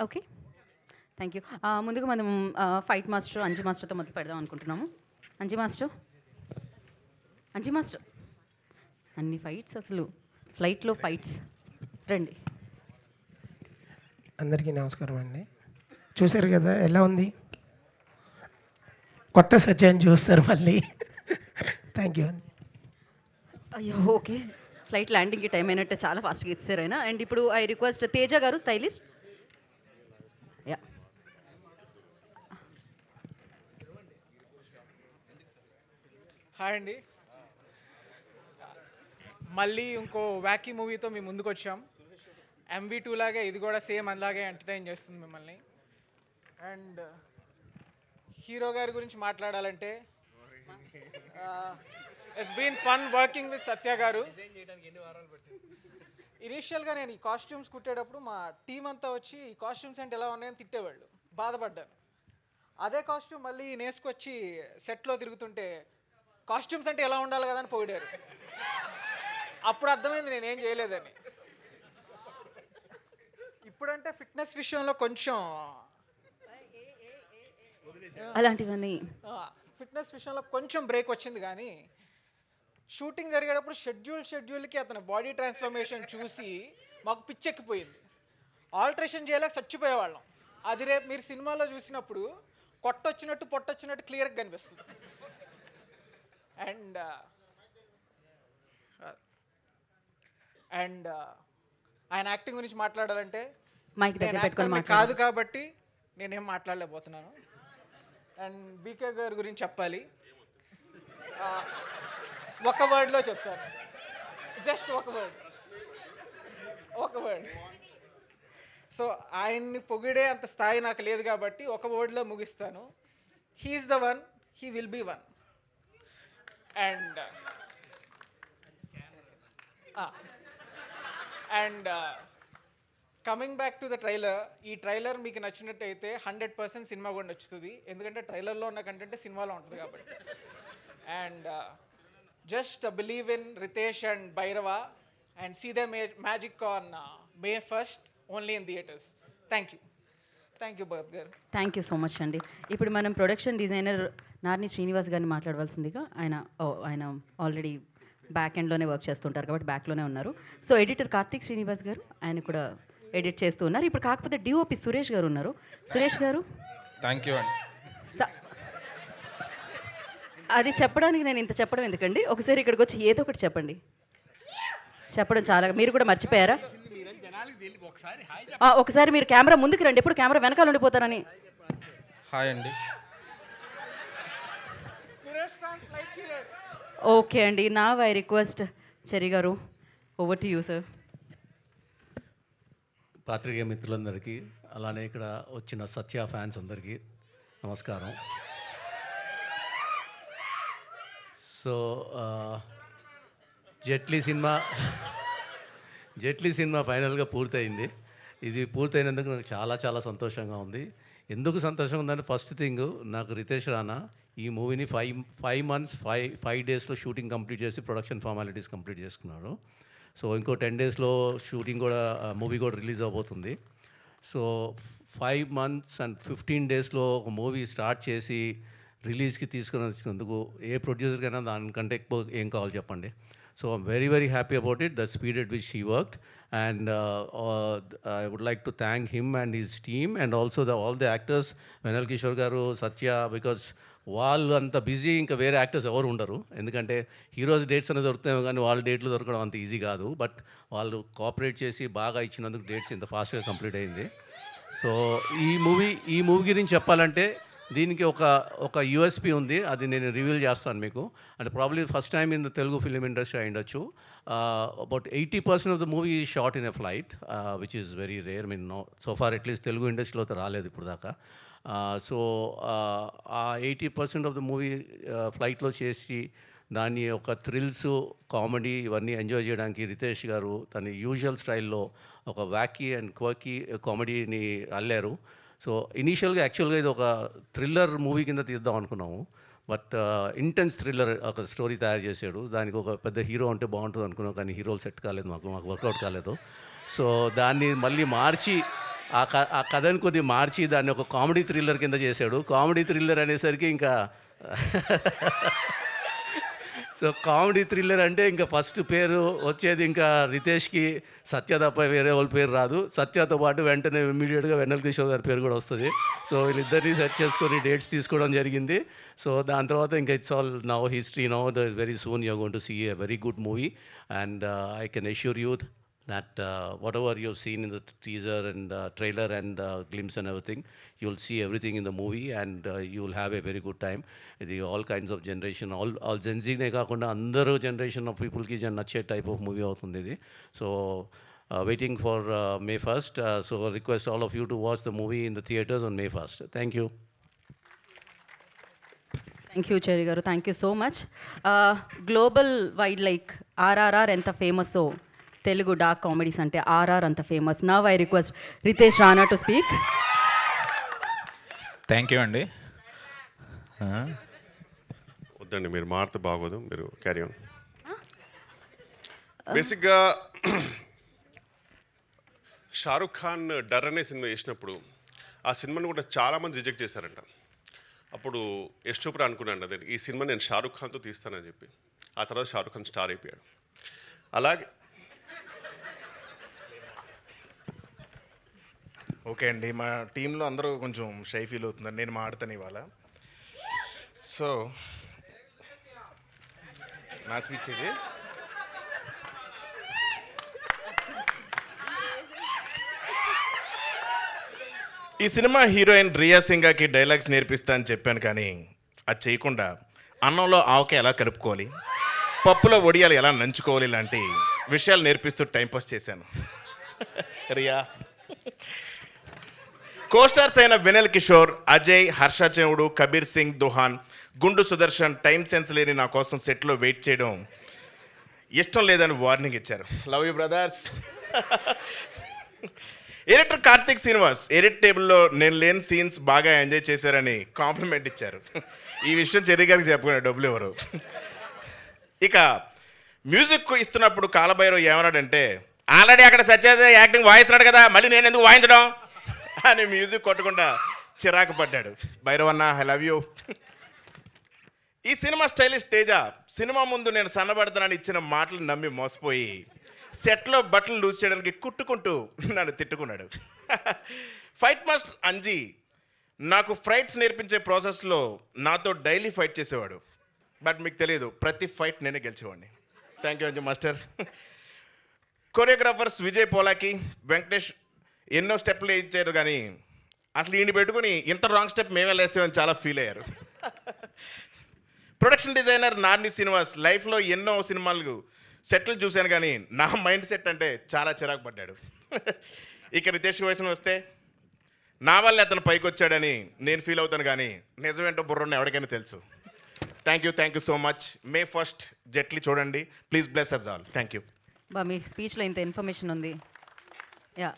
Okay, thank you. ముందుగా మనం ఫైట్ మాస్టర్ అంజీ మాస్టర్తో మొదలు పెడదాం అనుకుంటున్నాము. అంజీ మాస్టర్ అన్ని ఫైట్స్, అసలు ఫ్లైట్లో ఫైట్స్. రండి.
అందరికీ నమస్కారం అండి. చూశారు కదా ఎలా ఉంది, కొత్త సత్యాన్ని చూస్తారు మళ్ళీ. థ్యాంక్ యూ అండి.
అయ్యో ఓకే, ఫ్లైట్ ల్యాండింగ్కి టైం అయినట్టే చాలా ఫాస్ట్గా ఇచ్చారు ఆయన. అండ్ ఇప్పుడు ఐ రిక్వెస్ట్ తేజ గారు, స్టైలిస్ట్. యా,
హాయ్ అండి. మళ్ళీ ఇంకో వ్యాకీ మూవీతో మేము ముందుకు వచ్చాం. MV2 లాగే ఇది కూడా సేమ్ అలాగే ఎంటర్టైన్ చేస్తుంది మిమ్మల్ని. అండ్ హీరో గారి గురించి మాట్లాడాలంటే it's been fun working with Satya గారు. ఇనీషియల్గా నేను ఈ కాస్ట్యూమ్స్ కుట్టేటప్పుడు మా టీం అంతా వచ్చి ఈ కాస్ట్యూమ్స్ అంటే ఎలా ఉన్నాయని తిట్టేవాళ్ళు, బాధపడ్డాను. అదే కాస్ట్యూమ్ మళ్ళీ నేసుకొచ్చి సెట్లో తిరుగుతుంటే కాస్ట్యూమ్స్ అంటే ఎలా ఉండాలి కదా అని పోయారు. అప్పుడు అర్థమైంది నేనేం చేయలేదని. ఇప్పుడంటే ఫిట్నెస్ విషయంలో కొంచెం
అలాంటివన్నీ
ఫిట్నెస్ విషయంలో కొంచెం బ్రేక్ వచ్చింది, కానీ షూటింగ్ జరిగేటప్పుడు షెడ్యూల్కి అతను బాడీ ట్రాన్స్ఫర్మేషన్ చూసి మాకు పిచ్చెక్కిపోయింది. ఆల్టరేషన్ చేయలేక చచ్చిపోయేవాళ్ళం. అది రేపు మీరు సినిమాలో చూసినప్పుడు కొట్టొచ్చినట్టు పొట్టొచ్చినట్టు క్లియర్గా కనిపిస్తుంది. అండ్ ఆయన యాక్టింగ్ గురించి మాట్లాడాలంటే
మైక్ దగ్గర పెట్టుకొని
కాదు కాబట్టి నేనేం మాట్లాడలేకపోతున్నాను. అండ్ బీకే గారి గురించి చెప్పాలి. ఒక వర్డ్లో చెప్తాను, జస్ట్ ఒక వర్డ్. సో ఆయన్ని పొగిడే అంత స్థాయి నాకు లేదు కాబట్టి ఒక వర్డ్లో ముగిస్తాను. He's the one, he will be one. And coming back to the trailer, ఈ ట్రైలర్ మీకు నచ్చినట్టయితే 100% సినిమా కూడా నచ్చుతుంది. ఎందుకంటే ట్రైలర్లో ఉన్న కంటెంట్ సినిమాలో ఉంటుంది కాబట్టి. And just believe in Ritesh and Bhairava and see the magic on May 1st only in theatres. Thank you Bharat గారు.
థ్యాంక్ యూ సో మచ్ అండి. ఇప్పుడు మనం ప్రొడక్షన్ డిజైనర్ నార్ని శ్రీనివాస్ గారిని మాట్లాడవలసిందిగా. ఆయన ఆల్రెడీ బ్యాక్ ఎండ్లోనే వర్క్ చేస్తుంటారు కాబట్టి బ్యాక్లోనే ఉన్నారు. సో ఎడిటర్ కార్తీక్ శ్రీనివాస్ గారు, ఆయన కూడా ఎడిట్ చేస్తూ ఉన్నారు. ఇప్పుడు కాకపోతే డిఓపి సురేష్ గారు ఉన్నారు. సురేష్ గారు,
థ్యాంక్ యూ అండి.
అది చెప్పడానికి నేను ఇంత చెప్పడం ఎందుకండి, ఒకసారి ఇక్కడికి వచ్చి ఏదో ఒకటి చెప్పండి. చెప్పడం చాలా, మీరు కూడా మర్చిపోయారా? ఒకసారి మీరు కెమెరా ముందుకు రండి, ఎప్పుడు కెమెరా వెనకాల ఉండిపోతారని.
హాయ్ అండి.
ఓకే అండి, నా ఐ రిక్వెస్ట్ చెరి గారు, ఓవర్ టు యూ సార్.
పాత్రికేయ మిత్రులందరికీ, అలానే ఇక్కడ వచ్చిన సత్య ఫ్యాన్స్ అందరికీ నమస్కారం. సో జెట్లీ సినిమా ఫైనల్గా పూర్తయింది. ఇది పూర్తయినందుకు నాకు చాలా చాలా సంతోషంగా ఉంది. ఎందుకు సంతోషంగా ఉందంటే, ఫస్ట్ థింగ్, నాకు రితేష్ రానా ఈ మూవీని 5 months 5 daysలో షూటింగ్ కంప్లీట్ చేసి ప్రొడక్షన్ ఫార్మాలిటీస్ కంప్లీట్ చేసుకున్నాడు. సో ఇంకో 10 daysలో షూటింగ్ కూడా, మూవీ కూడా రిలీజ్ అవబోతుంది. సో 5 months and 15 daysలో ఒక మూవీ స్టార్ట్ చేసి రిలీజ్కి తీసుకొని వచ్చినందుకు ఏ ప్రొడ్యూసర్కైనా దానికంటే ఎక్కువ ఏం కావాలి చెప్పండి. So I'm very very happy about it, the speed at which he worked. And I would like to thank him and his team, and also all the actors, Venal Kishore garu, Satya, because వాళ్ళు అంత busy, ఇంకా వేరే actors ఎవరు ఉండరు. ఎందుకంటే heroes dates అనేది దొరుకుతాయి కానీ వాళ్ళ డేట్లు దొరకడం అంత ఈజీ కాదు. బట్ వాళ్ళు కోఆపరేట్ చేసి బాగా ఇచ్చినందుకు డేట్స్ ఇంత ఫాస్ట్గా కంప్లీట్ అయింది. సో ఈ మూవీ గురించి చెప్పాలంటే, దీనికి ఒక యూఎస్పీ ఉంది, అది నేను రివీల్ చేస్తాను మీకు. అంటే probably first time in the Telugu film industry అయ్యుండొచ్చు. About 80% of the movie is shot in a flight, which is very rare. So far at least Telugu ఇండస్ట్రీలో రాలేదు ఇప్పుడు దాకా. సో ఆ 80% ఆఫ్ ద మూవీ ఫ్లైట్లో చేసి దాన్ని ఒక థ్రిల్స్, కామెడీ ఇవన్నీ ఎంజాయ్ చేయడానికి రితేష్ గారు తన యూజువల్ స్టైల్లో ఒక వ్యాకీ అండ్ క్వర్కీ కామెడీని అల్లారు. సో ఇనీషియల్గా యాక్చువల్గా ఇది ఒక థ్రిల్లర్ మూవీ కింద తీద్దాం అనుకున్నాము. బట్ ఇంటెన్స్ థ్రిల్లర్ ఒక స్టోరీ తయారు చేశాడు. దానికి ఒక పెద్ద హీరో అంటే బాగుంటుంది అనుకున్నాం, కానీ హీరోలు సెట్ కాలేదు, మాకు వర్కౌట్ కాలేదు. సో దాన్ని మళ్ళీ మార్చి, ఆ కథని కొద్దిగా మార్చి దాన్ని ఒక కామెడీ థ్రిల్లర్ కింద చేశాడు. కామెడీ థ్రిల్లర్ అనేసరికి ఇంకా సో కామెడీ థ్రిల్లర్ అంటే ఇంకా ఫస్ట్ పేరు వచ్చేది ఇంకా రితేష్కి సత్య తప్ప వేరే వాళ్ళ పేరు రాదు. సత్యతో పాటు వెంటనే ఇమ్మీడియట్గా వెన్నెల కిషోర్ గారి పేరు కూడా వస్తుంది. సో వీళ్ళిద్దరిని సెట్ చేసుకొని డేట్స్ తీసుకోవడం జరిగింది. సో దాని తర్వాత ఇంకా it's all now history. Now the very soon you are going to see a very good movie, and I can assure you that whatever you've seen in the teaser and trailer and glimpse and everything, you'll see everything in the movie, and you'll have a very good time. All kinds of generation, all Gen Z ne kaakunda andaru generation of people ki nache type of movie avutundi idi. So waiting for May 1st. So request all of you to watch the movie in the theaters on May 1st. Thank you.
Thank you Cherry గారు, thank you so much. Global wide like RRR ఎంత ఫేమస్సో, Telugu dark comedies అంటే RR అంత famous. Now I request Ritesh Rana to speak.
Thank you అండి.
వద్దండి, మీరు మారితే బాగోదు, మీరు క్యారీ ఆన్. బేసిక్గా షారుఖ్ ఖాన్ డర్ అనే సినిమా చేసినప్పుడు ఆ సినిమాని కూడా చాలామంది రిజెక్ట్ చేశారంట. అప్పుడు యశ్ చోప్రా అనుకున్నాను అదే, ఈ సినిమా నేను షారుఖ్ ఖాన్తో తీస్తానని చెప్పి. ఆ తర్వాత షారుఖ్ ఖాన్ స్టార్ అయిపోయాడు. అలాగే
ఓకే అండి, మా టీంలో అందరూ కొంచెం షై ఫీల్ అవుతున్నారు, నేను మాడతాను ఇవాళ. సో నా స్పీచ్ ఇది. ఈ సినిమా హీరోయిన్ రియా సింగాకి డైలాగ్స్ నేర్పిస్తా అని చెప్పాను, కానీ అది చేయకుండా అన్నంలో ఆవకాయ ఎలా కలుపుకోవాలి, పప్పులో వడియాలు ఎలా నంచుకోవాలి, ఇలాంటి విషయాలు నేర్పిస్తూ టైంపాస్ చేశాను. రియా కోస్టార్స్ అయిన వెనెల్ కిషోర్, అజయ్, హర్ష చెవుడు, కబీర్ సింగ్ దుహాన్, గుండు సుదర్శన్ టైం సెన్స్ లేని నా కోసం సెట్లో వెయిట్ చేయడం ఇష్టం లేదని వార్నింగ్ ఇచ్చారు. Love you brothers. Editor Karthik Srinivas edit టేబుల్లో నేను లేని సీన్స్ బాగా ఎంజాయ్ చేశారని కాంప్లిమెంట్ ఇచ్చారు. ఈ విషయం చెర్రీ గారికి చెప్పుకునే డబ్బులు ఎవరు. ఇక మ్యూజిక్ ఇస్తున్నప్పుడు కాలభైరవ్ ఏమన్నాడంటే, ఆల్రెడీ అక్కడ సత్యదేవ్ యాక్టింగ్ వాయిస్తున్నాడు కదా, మళ్ళీ నేను ఎందుకు వాయించడం అని మ్యూజిక్ కొట్టకుండా చిరాకు పడ్డాడు. భైరవ్ అన్న, ఐ లవ్ యూ. ఈ సినిమా స్టైలిష్ తేజ సినిమా ముందు నేను సన్నబడతానని ఇచ్చిన మాటలు నమ్మి మోసపోయి సెట్లో బట్టలు లూజ్ చేయడానికి కుట్టుకుంటూ నన్ను తిట్టుకున్నాడు. ఫైట్ మాస్టర్ అంజీ నాకు ఫైట్స్ నేర్పించే ప్రాసెస్లో నాతో డైలీ ఫైట్ చేసేవాడు. బట్ మీకు తెలియదు, ప్రతి ఫైట్ నేనే గెలిచేవాడిని. Thank you Anji master. Choreographers Vijay Polaki, Venkatesh ఎన్నో స్టెప్లు ఇచ్చారు, కానీ అసలు ఈయన పెట్టుకుని ఇంత రాంగ్ స్టెప్ మేమే వేసామని చాలా ఫీల్ అయ్యారు. ప్రొడక్షన్ డిజైనర్ నార్ని శ్రీనివాస్ లైఫ్లో ఎన్నో సినిమాలు సెట్లు చూశాను, కానీ నా మైండ్ సెట్ అంటే చాలా చిరాకు పడ్డాడు. ఇక రితేష్ వయసును వస్తే నా వల్ల అతను పైకి వచ్చాడని నేను ఫీల్ అవుతాను, కానీ నిజమేంటో బుర్రని ఎవరికైనా తెలుసు. Thank you so much. May 1st Jetlee చూడండి. Please bless us all. Thank you.
బా మీ స్పీచ్లో ఇంత ఇన్ఫర్మేషన్ ఉంది. Yeah,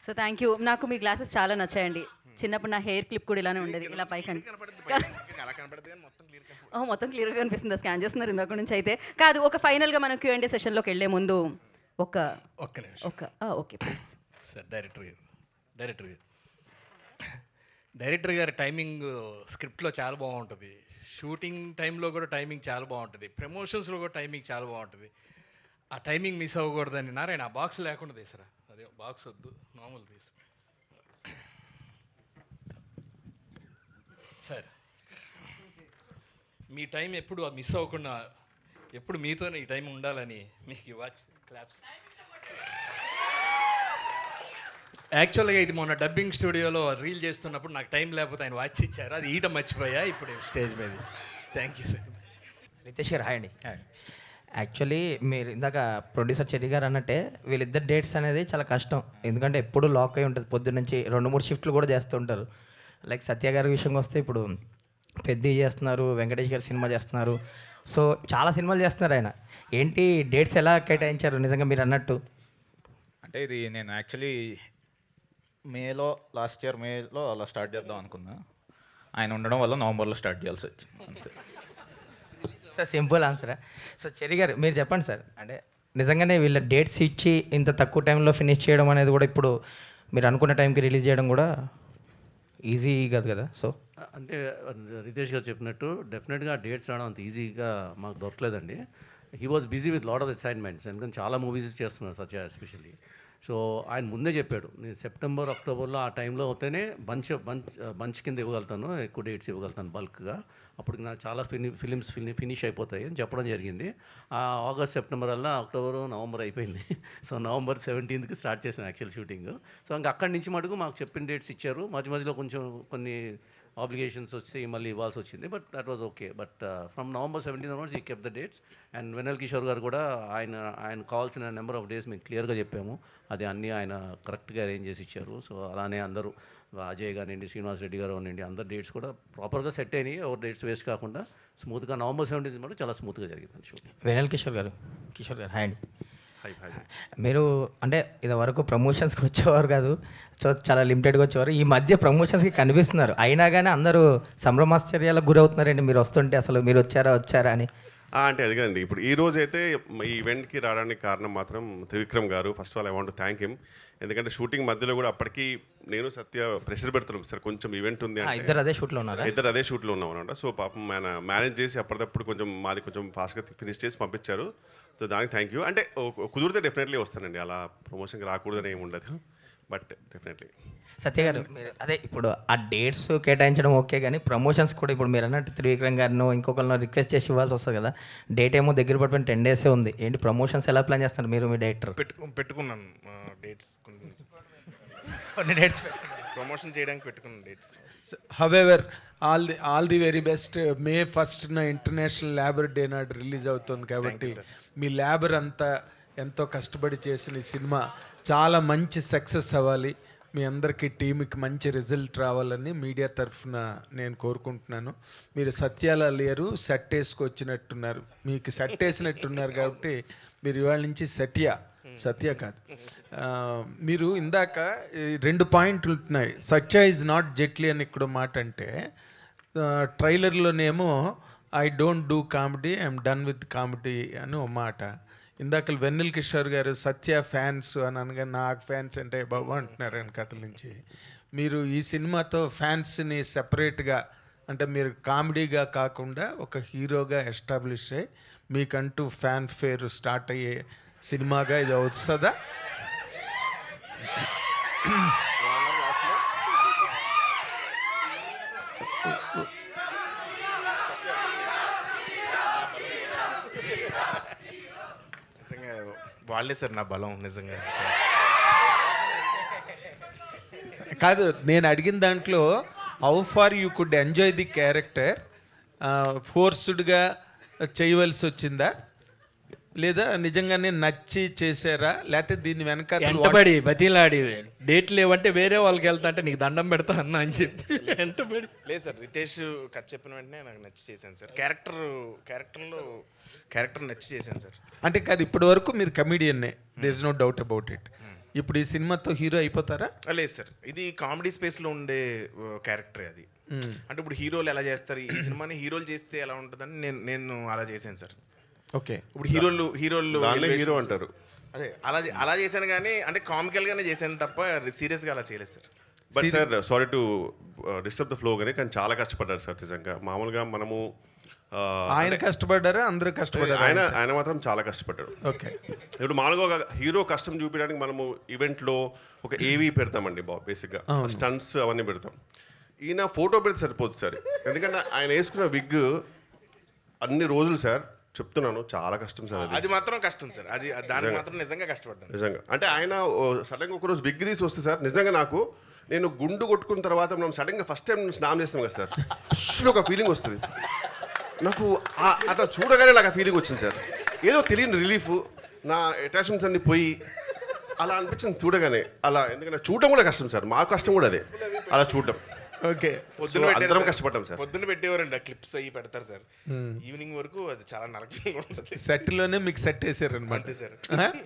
so thank you. నాకు మీ గ్లాసెస్ చాలా నచ్చాయండి. చిన్నప్పుడు నా హెయిర్ క్లిప్ కూడా ఇలానే ఉండేది, ఇలా పైకి మొత్తం క్లియర్గా కనిపిస్తుంది. స్కాన్ చేస్తున్నారు ఇందాక నుంచి. అయితే కాదు, ఒక ఫైనల్గా మనం Q&A సెషన్లోకి వెళ్ళే ముందు ఒక్క
నిమిషం.
Okay please
sir. డైరెక్టర్ గారి టైమింగ్ స్క్రిప్ట్లో చాలా బాగుంటుంది. షూటింగ్ టైంలో కూడా టైమింగ్ చాలా బాగుంటుంది. ప్రమోషన్స్లో కూడా టైమింగ్ చాలా బాగుంటుంది. ఆ టైమింగ్ మిస్ అవ్వకూడదని నారాయణ ఆ బాక్స్ లేకుండా తీసరా. అదే బాక్స్ వద్దు, మామూలు తీసు సార్. మీ టైం ఎప్పుడు మిస్ అవ్వకుండా ఎప్పుడు మీతోనే ఈ టైం ఉండాలని మీకు వాచ్ క్లాప్స్. యాక్చువల్గా ఇది మొన్న డబ్బింగ్ స్టూడియోలో రీల్ చేస్తున్నప్పుడు నాకు టైం లేకపోతే ఆయన వాచ్ ఇచ్చారు, అది ఈట మర్చిపోయా ఇప్పుడు స్టేజ్ మీద. Thank you sir.
రితేష్ గారు హాయ్ అండి. యాక్చువల్లీ మీరు ఇందాక ప్రొడ్యూసర్ చెర్రీ గారు అన్నట్టే వీళ్ళిద్దరు డేట్స్ అనేది చాలా కష్టం, ఎందుకంటే ఎప్పుడు లాక్ అయి ఉంటుంది. పొద్దున్న నుంచి 2-3 షిఫ్ట్లు కూడా చేస్తుంటారు. లైక్ సత్య గారి విషయంగా వస్తే ఇప్పుడు పెద్ద చేస్తున్నారు, వెంకటేష్ గారు సినిమా చేస్తున్నారు, సో చాలా సినిమాలు చేస్తున్నారు ఆయన. ఏంటి డేట్స్ ఎలా కేటాయించారు నిజంగా మీరు అన్నట్టు?
అంటే ఇది నేను యాక్చువల్లీ లాస్ట్ ఇయర్ మేలో అలా స్టార్ట్ చేద్దాం అనుకున్నా. ఆయన ఉండడం వల్ల నవంబర్లో స్టార్ట్ చేయాల్సి వచ్చింది అంతే.
సార్ సింపుల్ ఆన్సరా. సో చెర్రీ గారు మీరు చెప్పండి సార్, అంటే నిజంగానే వీళ్ళ డేట్స్ ఇచ్చి ఇంత తక్కువ టైంలో ఫినిష్ చేయడం అనేది కూడా ఇప్పుడు మీరు అనుకున్న టైంకి రిలీజ్ చేయడం కూడా ఈజీ కాదు కదా. సో
అంటే రితేష్ గారు చెప్పినట్టు డెఫినెట్గా డేట్స్ రావడం అంత ఈజీగా మాకు దొరకలేదండి. He was busy with lot of assignments, ఎందుకంటే చాలా మూవీస్ చేస్తున్నారు సత్య ఎస్పెషల్లీ. సో ఆయన ముందే చెప్పాడు, నేను సెప్టెంబర్ అక్టోబర్లో ఆ టైంలో అవుతేనే బంచ్ కింద ఇవ్వగలుగుతాను, ఎక్కువ డేట్స్ ఇవ్వగలుగుతాను బల్క్గా, అప్పుడు నాకు చాలా ఫిలిమ్స్ ఫినిష్ అయిపోతాయి అని చెప్పడం జరిగింది. ఆగస్ట్ సెప్టెంబర్ అలా అక్టోబర్ నవంబర్ అయిపోయింది. సో నవంబర్ 17th స్టార్ట్ చేసాను యాక్చువల్ షూటింగ్. సో ఇంకా అక్కడి నుంచి మటుకు మాకు చెప్పిన డేట్స్ ఇచ్చారు. మధ్యలో కొంచెం కొన్ని ఆబ్లిగేషన్స్ వచ్చి మళ్ళీ ఇవ్వాల్సి వచ్చింది, but that was okay. But from November 17 onwards ఈ కెప్ ద డేట్స్. అండ్ వెనల్ కిషోర్ గారు కూడా ఆయన కావాల్సిన నెంబర్ ఆఫ్ డేస్ మేము క్లియర్గా చెప్పాము, అది అన్నీ ఆయన కరెక్ట్గా అరేంజ్ చేసి ఇచ్చారు. సో అలానే అందరూ అజయ్ కానివ్వండి, శ్రీనివాస్ రెడ్డి గారు కానివ్వండి, అందరు డేట్స్ కూడా ప్రాపర్గా సెట్ అయినాయి. ఎవరు డేట్స్ వేస్ట్ కాకుండా స్మూత్గా నవంబర్ 17 కూడా చాలా స్మూత్గా జరిగింది షూటింగ్.
వెనల్ కిషోర్ గారు హాయ్ అండి. మీరు అంటే ఇది వరకు ప్రమోషన్స్కి వచ్చేవారు కాదు, సో చాలా లిమిటెడ్గా వచ్చేవారు. ఈ మధ్య ప్రమోషన్స్కి కనిపిస్తున్నారు, అయినా కానీ అందరూ సంభ్రమాశ్చర్యాలకు గురవుతున్నారండి మీరు వస్తుంటే. అసలు మీరు వచ్చారా అని.
అంటే అది కదండి, ఇప్పుడు ఈ రోజు అయితే ఈ ఈవెంట్కి రావడానికి కారణం మాత్రం త్రివిక్రమ్ గారు. First of all I want to thank him. ఎందుకంటే షూటింగ్ మధ్యలో కూడా అప్పటికి నేను సత్య ప్రెషర్ పెడుతున్నాం, సార్ కొంచెం ఈవెంట్ ఉంది,
ఇద్దరు అదే షూట్లో
ఉన్నాం అనమాట. సో పాపం ఆయన మేనేజ్ చేసి అప్పటికప్పుడు మాది కొంచెం ఫాస్ట్గా ఫినిష్ చేసి పంపించారు. సో దానికి థ్యాంక్ యూ. అంటే కుదిరితే డెఫినెట్లీ వస్తానండి, అలా ప్రమోషన్కి రాకూడదని ఏమి ఉండదు, బట్ డెఫినెట్లీ.
సత్య గారు అదే ఇప్పుడు ఆ డేట్స్ కేటాయించడం ఓకే, కానీ ప్రమోషన్స్ కూడా ఇప్పుడు మీరు అన్నట్టు త్రివిక్రమ్ గారినో ఇంకొకరినో రిక్వెస్ట్ చేసి ఇవ్వాల్సి వస్తుంది కదా. డేట్ ఏమో దగ్గర పడిపోయిన 10 days ఉంది. ఏంటి ప్రమోషన్స్ ఎలా ప్లాన్ చేస్తారు మీరు, మీ డైరెక్టర్?
పెట్టుకున్నాను డేట్స్,
కొన్ని డేట్స్
ప్రమోషన్ చేయడానికి పెట్టుకున్నాను dates.
However all the very best. May 1st international labour day నాడు రిలీజ్ అవుతుంది కాబట్టి మీ లేబర్ అంతా ఎంతో కష్టపడి చేసిన ఈ సినిమా చాలా మంచి సక్సెస్ అవ్వాలి. మీ అందరికీ టీంకి మంచి రిజల్ట్ రావాలని మీడియా తరఫున నేను కోరుకుంటున్నాను. మీరు సత్యాల లేరు, సెట్ వేసుకొచ్చినట్టున్నారు, మీకు సెట్ వేసినట్టున్నారు కాబట్టి మీరు ఇవాళ నుంచి సత్య కాదు. మీరు ఇందాక 2 పాయింట్లు ఉంటున్నాయి. సత్య ఈజ్ నాట్ జెట్లీ అని ఇక్కడ మాట అంటే, ట్రైలర్లోనేమో I don't do comedy, I'm done with comedy అని ఒక మాట. ఇందాక వెన్నెల కిషోర్ గారు సత్య ఫ్యాన్స్ అని అనగా నాకు ఫ్యాన్స్ అంటే బాబు అంటున్నారు ఆయన కథల నుంచి. మీరు ఈ సినిమాతో ఫ్యాన్స్ని సెపరేట్గా, అంటే మీరు కామెడీగా కాకుండా ఒక హీరోగా ఎస్టాబ్లిష్ అయ్యి మీకంటూ ఫ్యాన్ ఫేర్ స్టార్ట్ అయ్యే సినిమాగా ఇది వస్తుందా?
నిజంగా వాళ్ళే సార్ నా బలం నిజంగా.
కాదు, నేను అడిగిన దాంట్లో how far you could enjoy the character, ఫోర్స్డ్గా చేయవలసి వచ్చిందా లేదా నిజంగానే నచ్చి చేశారా, లేకపోతే దీని వెనక
ఎంటబడి బతిలాడి డేట్లు లేవంటే వేరే వాళ్ళకి వెళ్తా అంటే నీకు దండం పెడతా అన్నా అని చెప్పి ఎంటబడి.
లేదు సార్, రితేష్ కథ చెప్పిన వెంటనే నాకు నచ్చి చేశాను సార్. క్యారెక్టర్ నచ్చి చేశాను సార్.
అంటే కాదు, ఇప్పటి వరకు మీరు కమెడియన్నే, there is no doubt about it. ఇప్పుడు ఈ సినిమాతో హీరో అయిపోతారా?
లేదు సార్, ఇది కామెడీ స్పేస్లో ఉండే క్యారెక్టర్ అది. అంటే ఇప్పుడు హీరోలు ఎలా చేస్తారు, ఈ సినిమాని హీరోలు చేస్తే ఎలా ఉంటుందని నేను అలా చేశాను సార్.
ఓకే,
ఇప్పుడు హీరోలు
హీరో అంటారు.
అదే అలా చేశాను, కానీ అంటే కామికల్గానే చేశాను తప్ప సీరియస్గా అలా చేయలేదు sir.
But sir, sorry to disturb the flow కానీ చాలా కష్టపడ్డారు సార్ నిజంగా. మామూలుగా మనము
ఆయన కష్టపడ్డారా, అందరూ కష్టపడ్డారు?
ఆయన మాత్రం చాలా కష్టపడ్డాడు.
ఓకే,
ఇప్పుడు మామూలుగా ఒక హీరో కష్టం చూపించడానికి మనము ఈవెంట్లో ఒక ఏవీ పెడతామండి బేసిక్గా, స్టంట్స్ అవన్నీ పెడతాం. ఈయన ఫోటో పెడితే సరిపోతుంది సార్, ఎందుకంటే ఆయన వేసుకున్న విగ్ అన్ని రోజులు సార్ చెప్తున్నాను చాలా కష్టం సార్.
అది మాత్రం కష్టం సార్, అది దానికి మాత్రం నిజంగా కష్టపడ్డాను
నిజంగా. అంటే ఆయన సడన్గా ఒకరోజు విగ్ తీసి వస్తే సార్ నిజంగా నేను గుండు కొట్టుకున్న తర్వాత మనం సడన్గా ఫస్ట్ టైం స్నానం చేస్తాం కదా సార్, ఒక ఫీలింగ్ వస్తుంది నాకు. అట్లా చూడగానే నాకు ఆ ఫీలింగ్ వచ్చింది సార్, ఏదో తెలియని రిలీఫ్, నా అటాచ్మెంట్స్ అన్ని పోయి అలా అనిపించింది చూడగానే. అలా ఎందుకంటే చూడటం కూడా కష్టం సార్, మా కష్టం కూడా అదే అలా చూడటం.
ఓకే,
అందరం కష్టపడ్డాం సార్.
పొద్దున్న పెట్టేవారండి, ఆ క్లిప్స్ అయ్యి పెడతారు సార్, ఈవినింగ్ వరకు అది చాలా నరకంగా ఉంటుంది.
సెట్లోనే మీకు సెట్ వేసారనమాట.
అంతే సార్,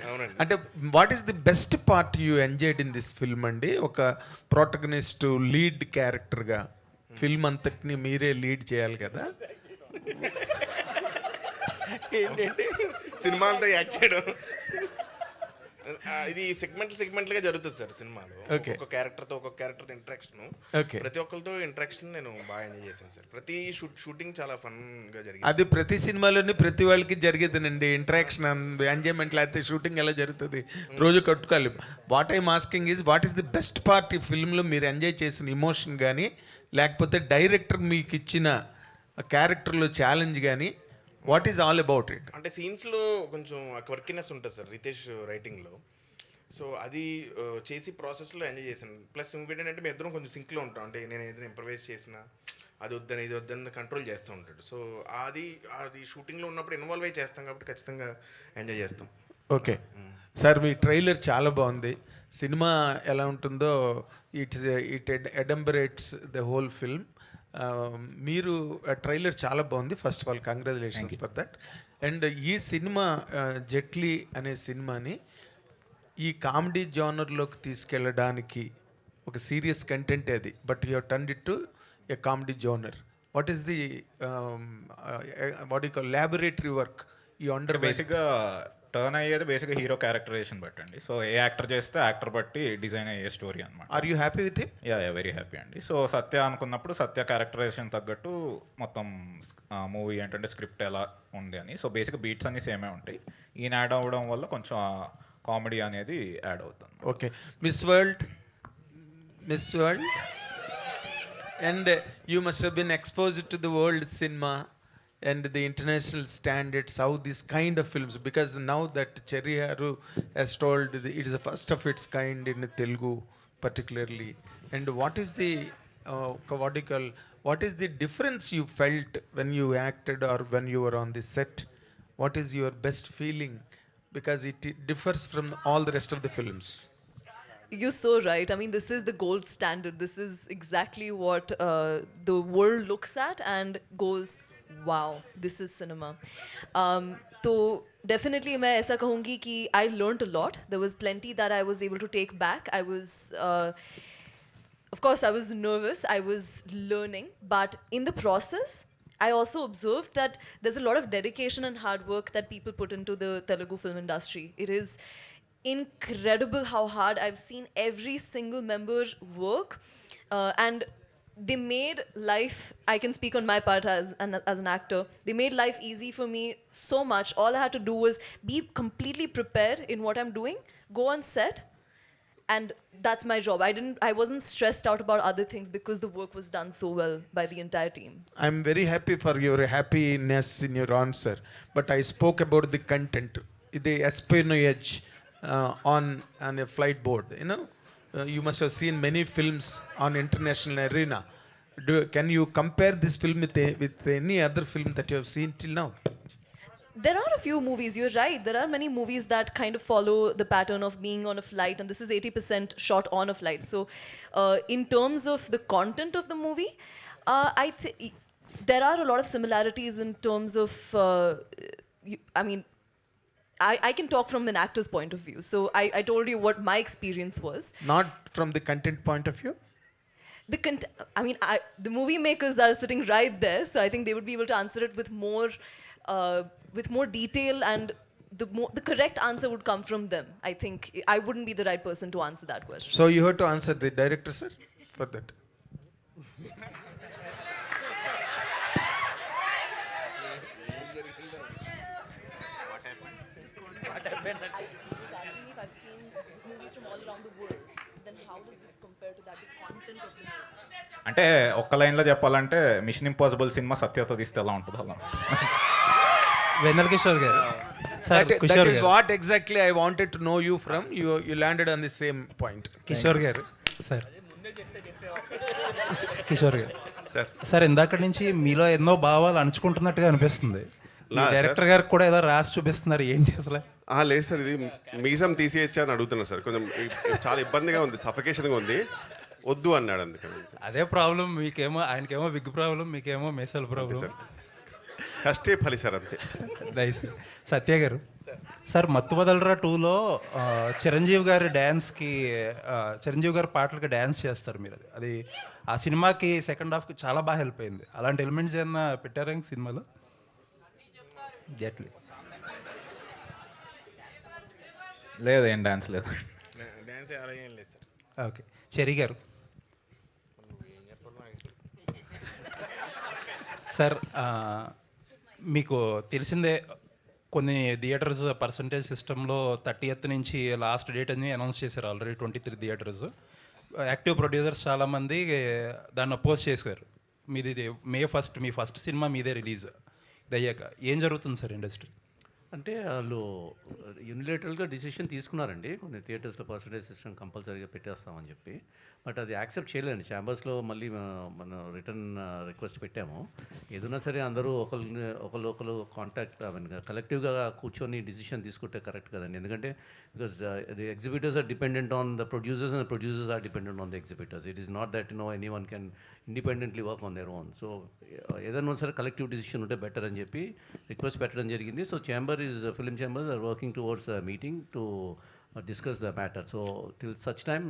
అవునండి.
అంటే what is the best part you enjoyed in this film అండి? ఒక ప్రొటగనిస్ట్ లీడ్ క్యారెక్టర్గా ఫిల్మ్ అంతటిని మీరే లీడ్ చేయాలి కదా,
ఏంటంటే సినిమా అంతా యాక్ట్ చేయడం, ఇది సెగ్మెంట్లుగా జరుగుతుంది సార్ సినిమాలో. ఒక్కొక్క క్యారెక్టర్తో ఇంటరాక్షన్, ప్రతి ఒక్కరితో ఇంటరాక్షన్ నేను బాగా ఎంజాయ్ చేశాను సార్. ప్రతి షూటింగ్ చాలా ఫన్గా జరిగింది.
అది ప్రతి సినిమాలోని ప్రతి వాళ్ళకి జరిగేదేనండి ఇంటరాక్షన్, ఎంజాయ్మెంట్. లేకపోతే షూటింగ్ ఎలా జరుగుతుంది, రోజు కట్టుకోవాలి. What I'm asking is what is the best part ఈ ఫిల్మ్లో మీరు ఎంజాయ్ చేసిన ఇమోషన్ కానీ, లేకపోతే డైరెక్టర్ మీకు ఇచ్చిన క్యారెక్టర్లో ఛాలెంజ్ కానీ, what is all about it?
అంటే సీన్స్లో కొంచెం క్వర్కినెస్ ఉంటుంది సార్ రితేష్ రైటింగ్లో. సో అది చేసి ప్రాసెస్లో ఎంజాయ్ చేశాను. ప్లస్ ఇంకోటి ఏంటంటే మేము ఇద్దరం కొంచెం సింక్లో ఉంటాం. అంటే నేను ఏదైనా ఇంప్రవైజ్ చేసినా అది వద్దని ఇది వద్దని కంట్రోల్ చేస్తూ ఉంటాడు. సో అది షూటింగ్లో ఉన్నప్పుడు ఇన్వాల్వ్ అయ్యి చేస్తాం కాబట్టి ఖచ్చితంగా ఎంజాయ్ చేస్తాం.
ఓకే సార్, మీ ట్రైలర్ చాలా బాగుంది. సినిమా ఎలా ఉంటుందో ఇట్ ఎడంబరేట్స్ ద హోల్ ఫిల్మ్. మీరు ట్రైలర్ చాలా బాగుంది. First of all congratulations for that. And ఈ సినిమా జెట్లీ అనే సినిమాని ఈ కామెడీ జానర్లోకి తీసుకెళ్ళడానికి ఒక సీరియస్ కంటెంట్ అది, but you turned it to A comedy genre. What is the what you call laboratory work you under?
బేసిక్గా టర్న్ అయ్యేది బేసిక్గా హీరో క్యారెక్టరైజేషన్ బట్టి అండి. సో ఏ యాక్టర్ చేస్తే యాక్టర్ బట్టి డిజైన్ అయ్యే స్టోరీ అనమాట.
Are you happy with him?
Yeah very happy అండి. సో సత్య అనుకున్నప్పుడు సత్య క్యారెక్టరైజేషన్ తగ్గట్టు మొత్తం మూవీ ఏంటంటే స్క్రిప్ట్ ఎలా ఉంది అని. సో బేసిక్గా బీట్స్ అన్నీ సేమే ఉంటాయి. ఈయన యాడ్ అవ్వడం వల్ల కొంచెం కామెడీ అనేది యాడ్ అవుతుంది.
Okay, Miss World and you must have been exposed to the world cinema and the international standards, how this kind of films, because now that Cherry Haru has told it is the first of its kind in Telugu particularly. And what is the what is the difference you felt when you acted or when you were on the set? What is your best feeling, because it differs from all the rest of the films?
You're so right. I mean, this is the gold standard. This is exactly what the world looks at and goes, wow, this is cinema. So definitely मैं ऐसा कहूँगी कि I learned a lot. There was plenty that I was able to take back. I was, of course, I was nervous. I was learning, but in the process, I also observed that there's a lot of dedication and hard work that people put into the Telugu film industry. It is incredible how hard I've seen every single member work, and they made life, I can speak on my part as an actor, they made life easy for me so much. All I had to do was be completely prepared in what I'm doing, go on set, and that's my job. I wasn't stressed out about other things because the work was done so well by the entire team.
I'm very happy for your happiness in your answer, but I spoke about the content, the espionage on a flight board. You know, you must have seen many films on international arena. Can you compare this film with any other film that you have seen till now?
There are a few movies, you're right. There are many movies that kind of follow the pattern of being on a flight, and this is 80% shot on a flight. So in terms of the content of the movie, there are a lot of similarities in terms of, I can talk from an actor's point of view. So I told you what my experience was.
Not from the content point of view?
The movie makers are sitting right there, so I think they would be able to answer it with more detail, and the correct answer would come from them. I think I wouldn't be the right person to answer that question.
So you have to answer the director, sir, for that.
What happened? I was asking if I've seen movies from all around the world. So then how does this compare to that, the content of the movie?
అంటే ఒక్క లైన్లో చెప్పాలంటే machine impossible cinema సత్యతో తీస్తే ఎలా ఉంటుంది అలా
వెన్నెల కిషోర్ గారు
That is what exactly I wanted to know you from. You landed on the same point.
Kishore గారు సార్ కిషోర్ గారు సార్ ఇందాక నుంచి మీలో ఎన్నో భావాలు అణుచుకుంటున్నట్టుగా అనిపిస్తుంది. డైరెక్టర్ గారికి కూడా ఏదో రాసి చూపిస్తున్నారు, ఏంటి అసలు?
లేదు సార్, ఇది మీసం తీసేయచ్చా అని అడుగుతున్నాను సార్. కొంచెం చాలా ఇబ్బందిగా ఉంది, సఫికేషన్గా ఉంది, వద్దు అన్నాడు. అందుకని
అదే ప్రాబ్లం. మీకేమో ఆయనకేమో విగ్ ప్రాబ్లం, మీకేమో మేసల్ ప్రాబ్లం.
కష్టే ఫలి సార్, అంతే.
నైస్. సత్య గారు సార్, మత్తు వదలరా 2లో చిరంజీవి గారి డ్యాన్స్కి, చిరంజీవి గారి పాటలకి డ్యాన్స్ చేస్తారు మీరు. అది ఆ సినిమాకి సెకండ్ హాఫ్కి చాలా బాగా హెల్ప్ అయింది. అలాంటి ఎలిమెంట్స్ ఏమన్నా పెట్టారా ఇంక సినిమాలో?
లేదు, ఏం డాన్స్ లేదు.
ఓకే. చెరి గారు సార్, మీకు తెలిసిందే కొన్ని థియేటర్స్ పర్సంటేజ్ సిస్టంలో 30th నుంచి లాస్ట్ డేట్ అని అనౌన్స్ చేశారు. Already 23 theatres. యాక్టివ్ ప్రొడ్యూసర్స్ చాలామంది దాన్ని అపోజ్ చేశారు. మీది May 1st, మీ ఫస్ట్ సినిమా మీదే రిలీజ్ అయ్యాక ఏం జరుగుతుంది సార్ ఇండస్ట్రీ?
అంటే వాళ్ళు యూనిలేటరల్గా డిసిషన్ తీసుకున్నారండి, కొన్ని థియేటర్స్లో పర్సంటేజ్ సిస్టమ్ కంపల్సరీగా పెట్టేస్తామని చెప్పి. బట్ అది యాక్సెప్ట్ చేయలేండి. ఛాంబర్స్లో మళ్ళీ మనం రిటర్న్ రిక్వెస్ట్ పెట్టాము. ఏదైనా సరే అందరూ ఒకరు కాంటాక్ట్ కలెక్టివ్గా కూర్చొని డిసిషన్ తీసుకుంటే కరెక్ట్ కదండి. ఎందుకంటే because the exhibitors are dependent on the producers and producers are dependent on the exhibitors. It is not that anyone can independently work on their own. So ఏదైనా సరే collective decision ఉంటే better అని చెప్పి request పెట్టడం జరిగింది. So film chambers are working towards meeting to discuss the matter. So till such time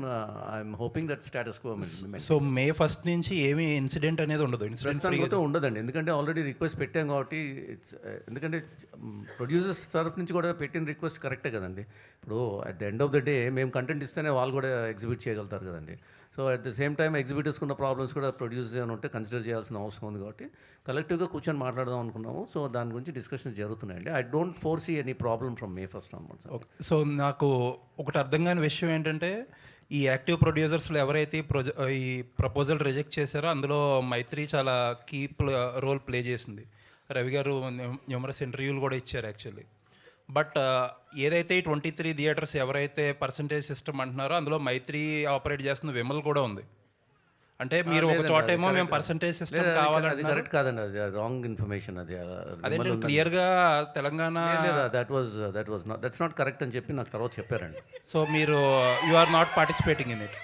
I'm hoping that status quo will remain.
So May 1st నుంచి ఏమీ incident అనేది ఉండదు?
ప్రస్తుతానికి ఉండదండి, ఎందుకంటే ఆల్రెడీ రిక్వెస్ట్ పెట్టాం కాబట్టి. ఎందుకంటే ప్రొడ్యూసర్స్ తరఫు నుంచి కూడా పెట్టిన రిక్వెస్ట్ కరెక్టే కదండి. ఇప్పుడు at the end of the day మేము కంటెంట్ ఇస్తేనే వాళ్ళు కూడా ఎగ్జిబిట్ చేయగలుగుతారు కదండి. So at the same time ఎగ్జిబిటర్స్కి ఉన్న ప్రాబ్లమ్స్ కూడా ప్రొడ్యూసర్స్ ఏమైనా ఉంటే కన్సిడర్ చేయాల్సిన అవసరం ఉంది. కాబట్టి కలెక్టివ్గా కూర్చొని మాట్లాడదాం అనుకున్నాము. సో దాని గురించి డిస్కషన్స్ జరుగుతున్నాయండి. I don't foresee any problem from May 1st onwards.
So నాకు ఒకటి అర్థం కాని విషయం ఏంటంటే, ఈ యాక్టివ్ ప్రొడ్యూసర్స్లో ఎవరైతే ఈ ప్రపోజల్ రిజెక్ట్ చేశారో అందులో మైత్రి చాలా కీ రోల్ ప్లే చేసింది. రవి గారు న్యూమరస్ ఇంటర్వ్యూలు కూడా ఇచ్చారు యాక్చువల్లీ. బట్ ఏదైతే ఈ 23 థియేటర్స్ ఎవరైతే పర్సంటేజ్ సిస్టమ్ అంటున్నారో అందులో మైత్రి ఆపరేట్ చేస్తున్న విమల్ కూడా ఉంది. అంటే మీరు ఒక చోటేమో మేము పర్సంటేజ్ సిస్టమ్
అది
కావాలంటున్నారు.
కరెక్ట్ కాదండి, అది రాంగ్ ఇన్ఫర్మేషన్. అది
అదేంటి క్లియర్గా తెలంగాణ
దట్స్ నాట్ కరెక్ట్ అని చెప్పి నాకు తర్వాత చెప్పారండి.
సో మీరు you are not participating in it.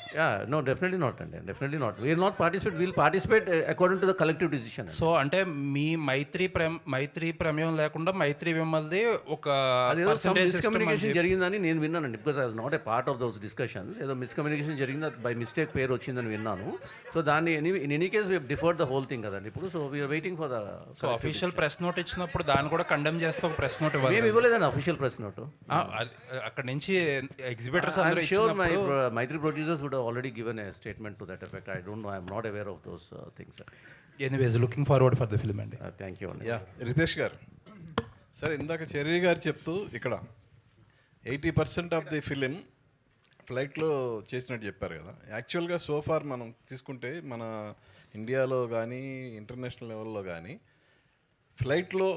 No, definitely not అండి, definitely not. We'll not participate, we'll participate according to the collective decision.
So అంటే మీ మైత్రి ప్రమేయం లేకుండా మైత్రి విమల్ది ఒక
మిస్కమ్యూనికేషన్ జరిగిందని నేను విన్నానండి. Because I was not a part of those discussions. ఏదో మిస్కమ్యూనికేషన్ జరిగింది, బై మిస్టేక్ పేరు వచ్చిందని విన్నాను. సో దాన్ని in any case we deferred the whole thing కదండి ఇప్పుడు. So we are waiting for the.
So official press note ఇచ్చినప్పుడు దాన్ని కూడా కండెమ్ చేస్తే ఒక ప్రెస్ నోట్ ఇవ్వాలి.
మేము ఇవ్వలేదండి అఫీషియల్ ప్రెస్ నోట్.
అక్కడ నుంచి exhibitors
Mythri producers would already given a statement to that effect. I don't know, I'm not aware of those things.
Anyways looking forward for the film అండి.
Thank you అండి.
Yeah, Ritesh garu, సరే ఇందాక cherry గారు చెప్తూ ఇక్కడ 80% of the film ఫ్లైట్లో చేసినట్టు చెప్పారు కదా. యాక్చువల్గా సోఫార్ మనం తీసుకుంటే మన ఇండియాలో కానీ ఇంటర్నేషనల్ లెవెల్లో కానీ ఫ్లైట్లో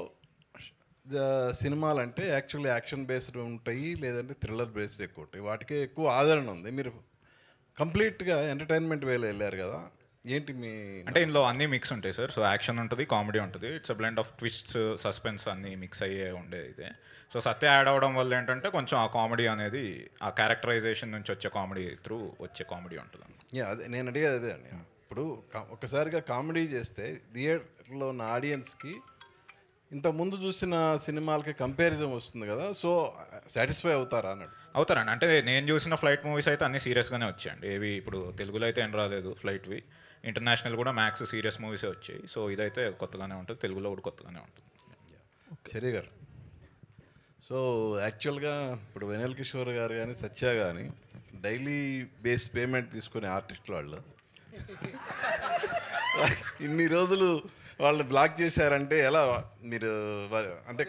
సినిమాలు అంటే యాక్చువల్లీ యాక్షన్ బేస్డ్ ఉంటాయి, లేదంటే థ్రిల్లర్ బేస్డ్ ఎక్కువ ఉంటాయి. వాటికే ఎక్కువ ఆదరణ ఉంది. మీరు కంప్లీట్గా ఎంటర్టైన్మెంట్ వేలో వెళ్ళారు కదా, ఏంటి మీ
అంటే ఇందులో అన్నీ మిక్స్ ఉంటాయి సార్. సో యాక్షన్ ఉంటుంది, కామెడీ ఉంటుంది, it's a blend of twists, suspense అన్నీ మిక్స్ అయ్యే ఉండేది అయితే. సో సత్య యాడ్ అవ్వడం వల్ల ఏంటంటే కొంచెం ఆ కామెడీ అనేది ఆ క్యారెక్టరైజేషన్ నుంచి వచ్చే కామెడీ త్రూ వచ్చే కామెడీ ఉంటుంది.
అదే నేను అడిగేది అదే అండి. ఇప్పుడు ఒకసారిగా కామెడీ చేస్తే థియేటర్లో ఉన్న ఆడియన్స్కి ఇంత ముందు చూసిన సినిమాలకి కంపారిజన్ వస్తుంది కదా, సో సాటిస్ఫై అవుతారా అన్నాడు.
అవుతారండి. అంటే నేను చూసిన ఫ్లైట్ మూవీస్ అయితే అన్నీ సీరియస్గానే వచ్చాయండి. ఏవి ఇప్పుడు తెలుగులో అయితే ఏం రాలేదు ఫ్లైట్వి. ఇంటర్నేషనల్ కూడా మ్యాక్స్ సీరియస్ మూవీసే వచ్చాయి. సో ఇదైతే కొత్తగానే ఉంటుంది, తెలుగులో కూడా కొత్తగానే ఉంటుంది.
సరే గారు, సో యాక్చువల్గా ఇప్పుడు వెనల్ కిషోర్ గారు కానీ సత్య కానీ డైలీ బేస్ పేమెంట్ తీసుకునే ఆర్టిస్టులు వాళ్ళు ఇన్ని రోజులు వాళ్ళని బ్లాక్ చేశారంటే ఎలా మీరు అంటే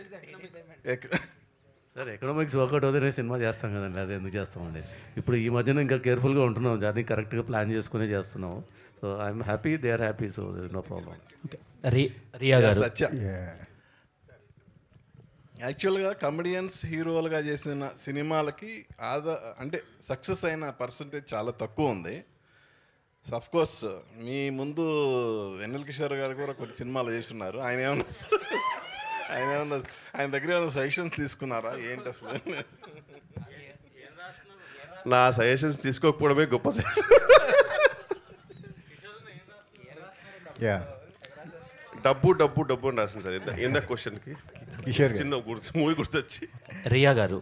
సార్ ఎకనామిక్స్ వర్కౌట్ అవుతేనే సినిమా చేస్తాం కదండి, అది ఎందుకు చేస్తామండి. ఇప్పుడు ఈ మధ్యన ఇంకా కేర్ఫుల్గా ఉంటున్నాం, దాన్ని కరెక్ట్గా ప్లాన్ చేసుకునే చేస్తున్నాం. So I'm happy, they are happy, so no problem.
Riya garu,
Satya యాక్చువల్గా కమెడియన్స్ హీరోలుగా చేసిన సినిమాలకి అంటే సక్సెస్ అయిన పర్సంటేజ్ చాలా తక్కువ ఉంది. అఫ్ కోర్స్ మీ ముందు వెన్నెల కిషోర్ గారు కూడా కొన్ని సినిమాలు చేస్తున్నారు. ఆయన దగ్గర ఏమైనా సజెషన్స్ తీసుకున్నారా ఏంటి అసలు?
నా సజెషన్స్ తీసుకోకపోవడమే గొప్ప. డబ్బు డబ్బు డబ్బు అని రాసింది సార్ ఇంత క్వశ్చన్కి. కిషోర్ చిన్న మూవీ గుర్తొచ్చి.
రియా గారు,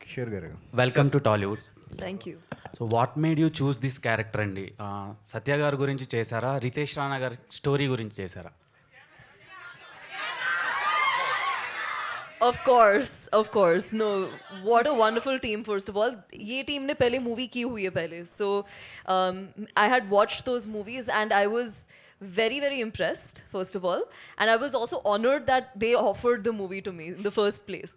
కిషోర్ గారు,
welcome to Tollywood.
Thank you.
So what made you choose this character అండి? సత్య గారి గురించి చేశారా, రితేష్ రాణా గారి స్టోరీ గురించి చేశారా?
Of course. No, what a wonderful team. First of all, ये team ने पहले movie की हुई है पहले. So I had watched those movies and I was very, very impressed, first of all. And I was also honored that they offered the movie to me in the first place.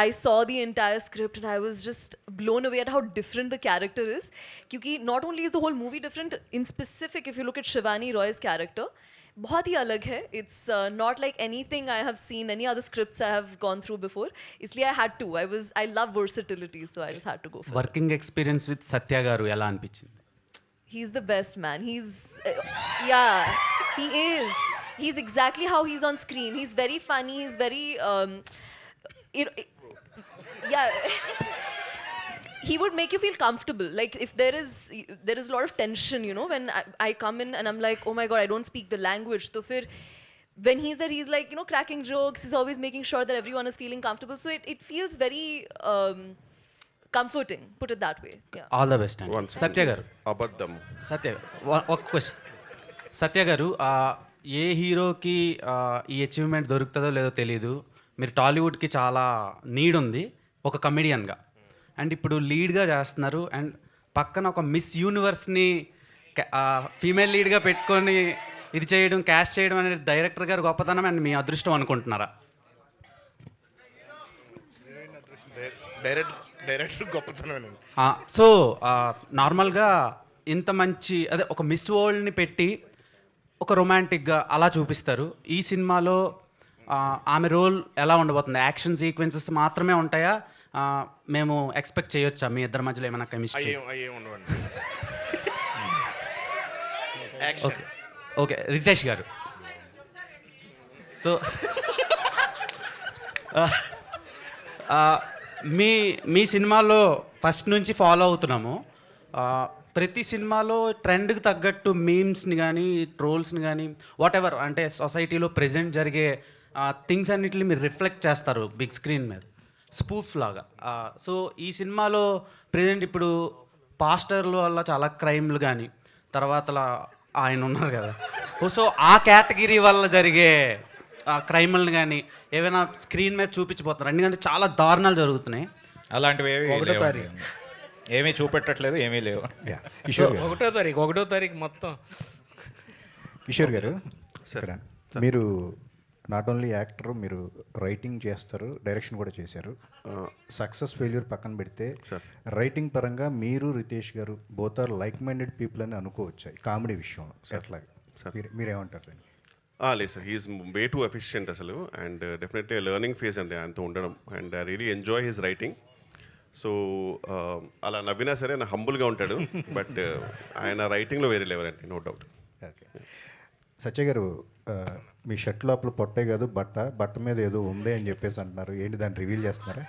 I saw the entire script and I was just blown away at how different the character is. Because not only is the whole movie different, in specific, if you look at Shivani Roy's character, बहुत ही अलग है. It's not like anything I have seen, any other scripts I have gone through before. इसलिए I had to. I love versatility, so I just had to go for it.
Working experience with Satya గారు ఎలా అనిపించింది?
He's the best man. He's yeah, he is. He's exactly how he's on screen. He's very funny. He's very yeah. He would make you feel comfortable. Like if there is a lot of tension, you know, when I come in and I'm like, oh my god, I don't speak the language. So when he's there, he's like, you know, cracking jokes. He's always making sure that everyone is feeling comfortable. So it feels very comforting, put it that way. Yeah.
All the best అండి. సత్య గారు,
అబద్ధం.
సత్య గారు, ఒక question. సత్య గారు, ఏ హీరోకి ఈ achievement దొరుకుతుందో లేదో తెలియదు. మీరు టాలీవుడ్కి చాలా నీడ్ ఉంది ఒక కమెడియన్గా, అండ్ ఇప్పుడు లీడ్గా చేస్తున్నారు. అండ్ పక్కన ఒక మిస్ యూనివర్స్ని ఫీమేల్ లీడ్గా పెట్టుకొని ఇది చేయడం, క్యాస్ట్ చేయడం అనేది డైరెక్టర్ గారు గొప్పతనం అండ్ మీ అదృష్టం అనుకుంటున్నారా?
డైరెక్టర్ గొప్పతనం.
సో నార్మల్గా ఇంత మంచి ఒక మిస్ వరల్డ్ని పెట్టి ఒక రొమాంటిక్గా అలా చూపిస్తారు. ఈ సినిమాలో ఆమె రోల్ ఎలా ఉండబోతుంది? యాక్షన్ సీక్వెన్సెస్ మాత్రమే ఉంటాయా? మేము ఎక్స్పెక్ట్ చేయొచ్చా మీ ఇద్దరి మధ్యలో ఏమైనా కెమిస్ట్రీ?
యాక్షన్.
ఓకే రితేష్ గారు. సో మీ సినిమాలో ఫస్ట్ నుంచి ఫాలో అవుతున్నాము. ప్రతి సినిమాలో ట్రెండ్కి తగ్గట్టు మీమ్స్ని కానీ ట్రోల్స్ని కానీ వాట్ ఎవర్ అంటే సొసైటీలో ప్రజెంట్ జరిగే థింగ్స్ అన్నిటిని మీరు రిఫ్లెక్ట్ చేస్తారు బిగ్ స్క్రీన్ మీద స్పూఫ్ లాగా. సో ఈ సినిమాలో ప్రజెంట్ ఇప్పుడు పాస్టర్ల వల్ల చాలా క్రైమ్లు కానీ తర్వాత ఆయన ఉన్నారు కదా, సో ఆ కేటగిరీ వల్ల జరిగే క్రైమ్లను కానీ ఏమైనా స్క్రీన్ మీద చూపించిపోతున్నారు, ఎందుకంటే చాలా దారుణాలు జరుగుతున్నాయి.
అలాంటివి
ఒకటో తారీఖు
ఏమీ చూపెట్టట్లేదు, ఏమీ లేవు.
ఒకటో తారీఖు మొత్తం.
కిషోర్ గారు, ఇక్కడ మీరు నాట్ ఓన్లీ యాక్టర్, మీరు రైటింగ్ చేస్తారు, డైరెక్షన్ కూడా చేశారు. సక్సెస్ ఫెయిల్యూర్ పక్కన పెడితే రైటింగ్ పరంగా మీరు Ritesh garu both are like minded people అని అనుకోవచ్చు కామెడీ విషయంలో. అట్లాగే మీరేమంటారు?
లేదు sir, he is way too efficient అసలు. అండ్ డెఫినెట్లీ లెర్నింగ్ ఫేజ్ అండి ఆయనతో ఉండడం. And I really enjoy his writing. So అలా నవ్వినా సరే నా హంబుల్గా ఉంటాడు, బట్ ఆయన రైటింగ్లో వేరే లెవెల్ అండి, నో డౌట్.
ఓకే సత్య గారు, మీ షర్ట్ లోపల పొట్టే కాదు బట్ట మీద ఏదో ఉంది అని చెప్పేసి అంటున్నారు, ఏంటి దాన్ని రివీల్ చేస్తున్నారా?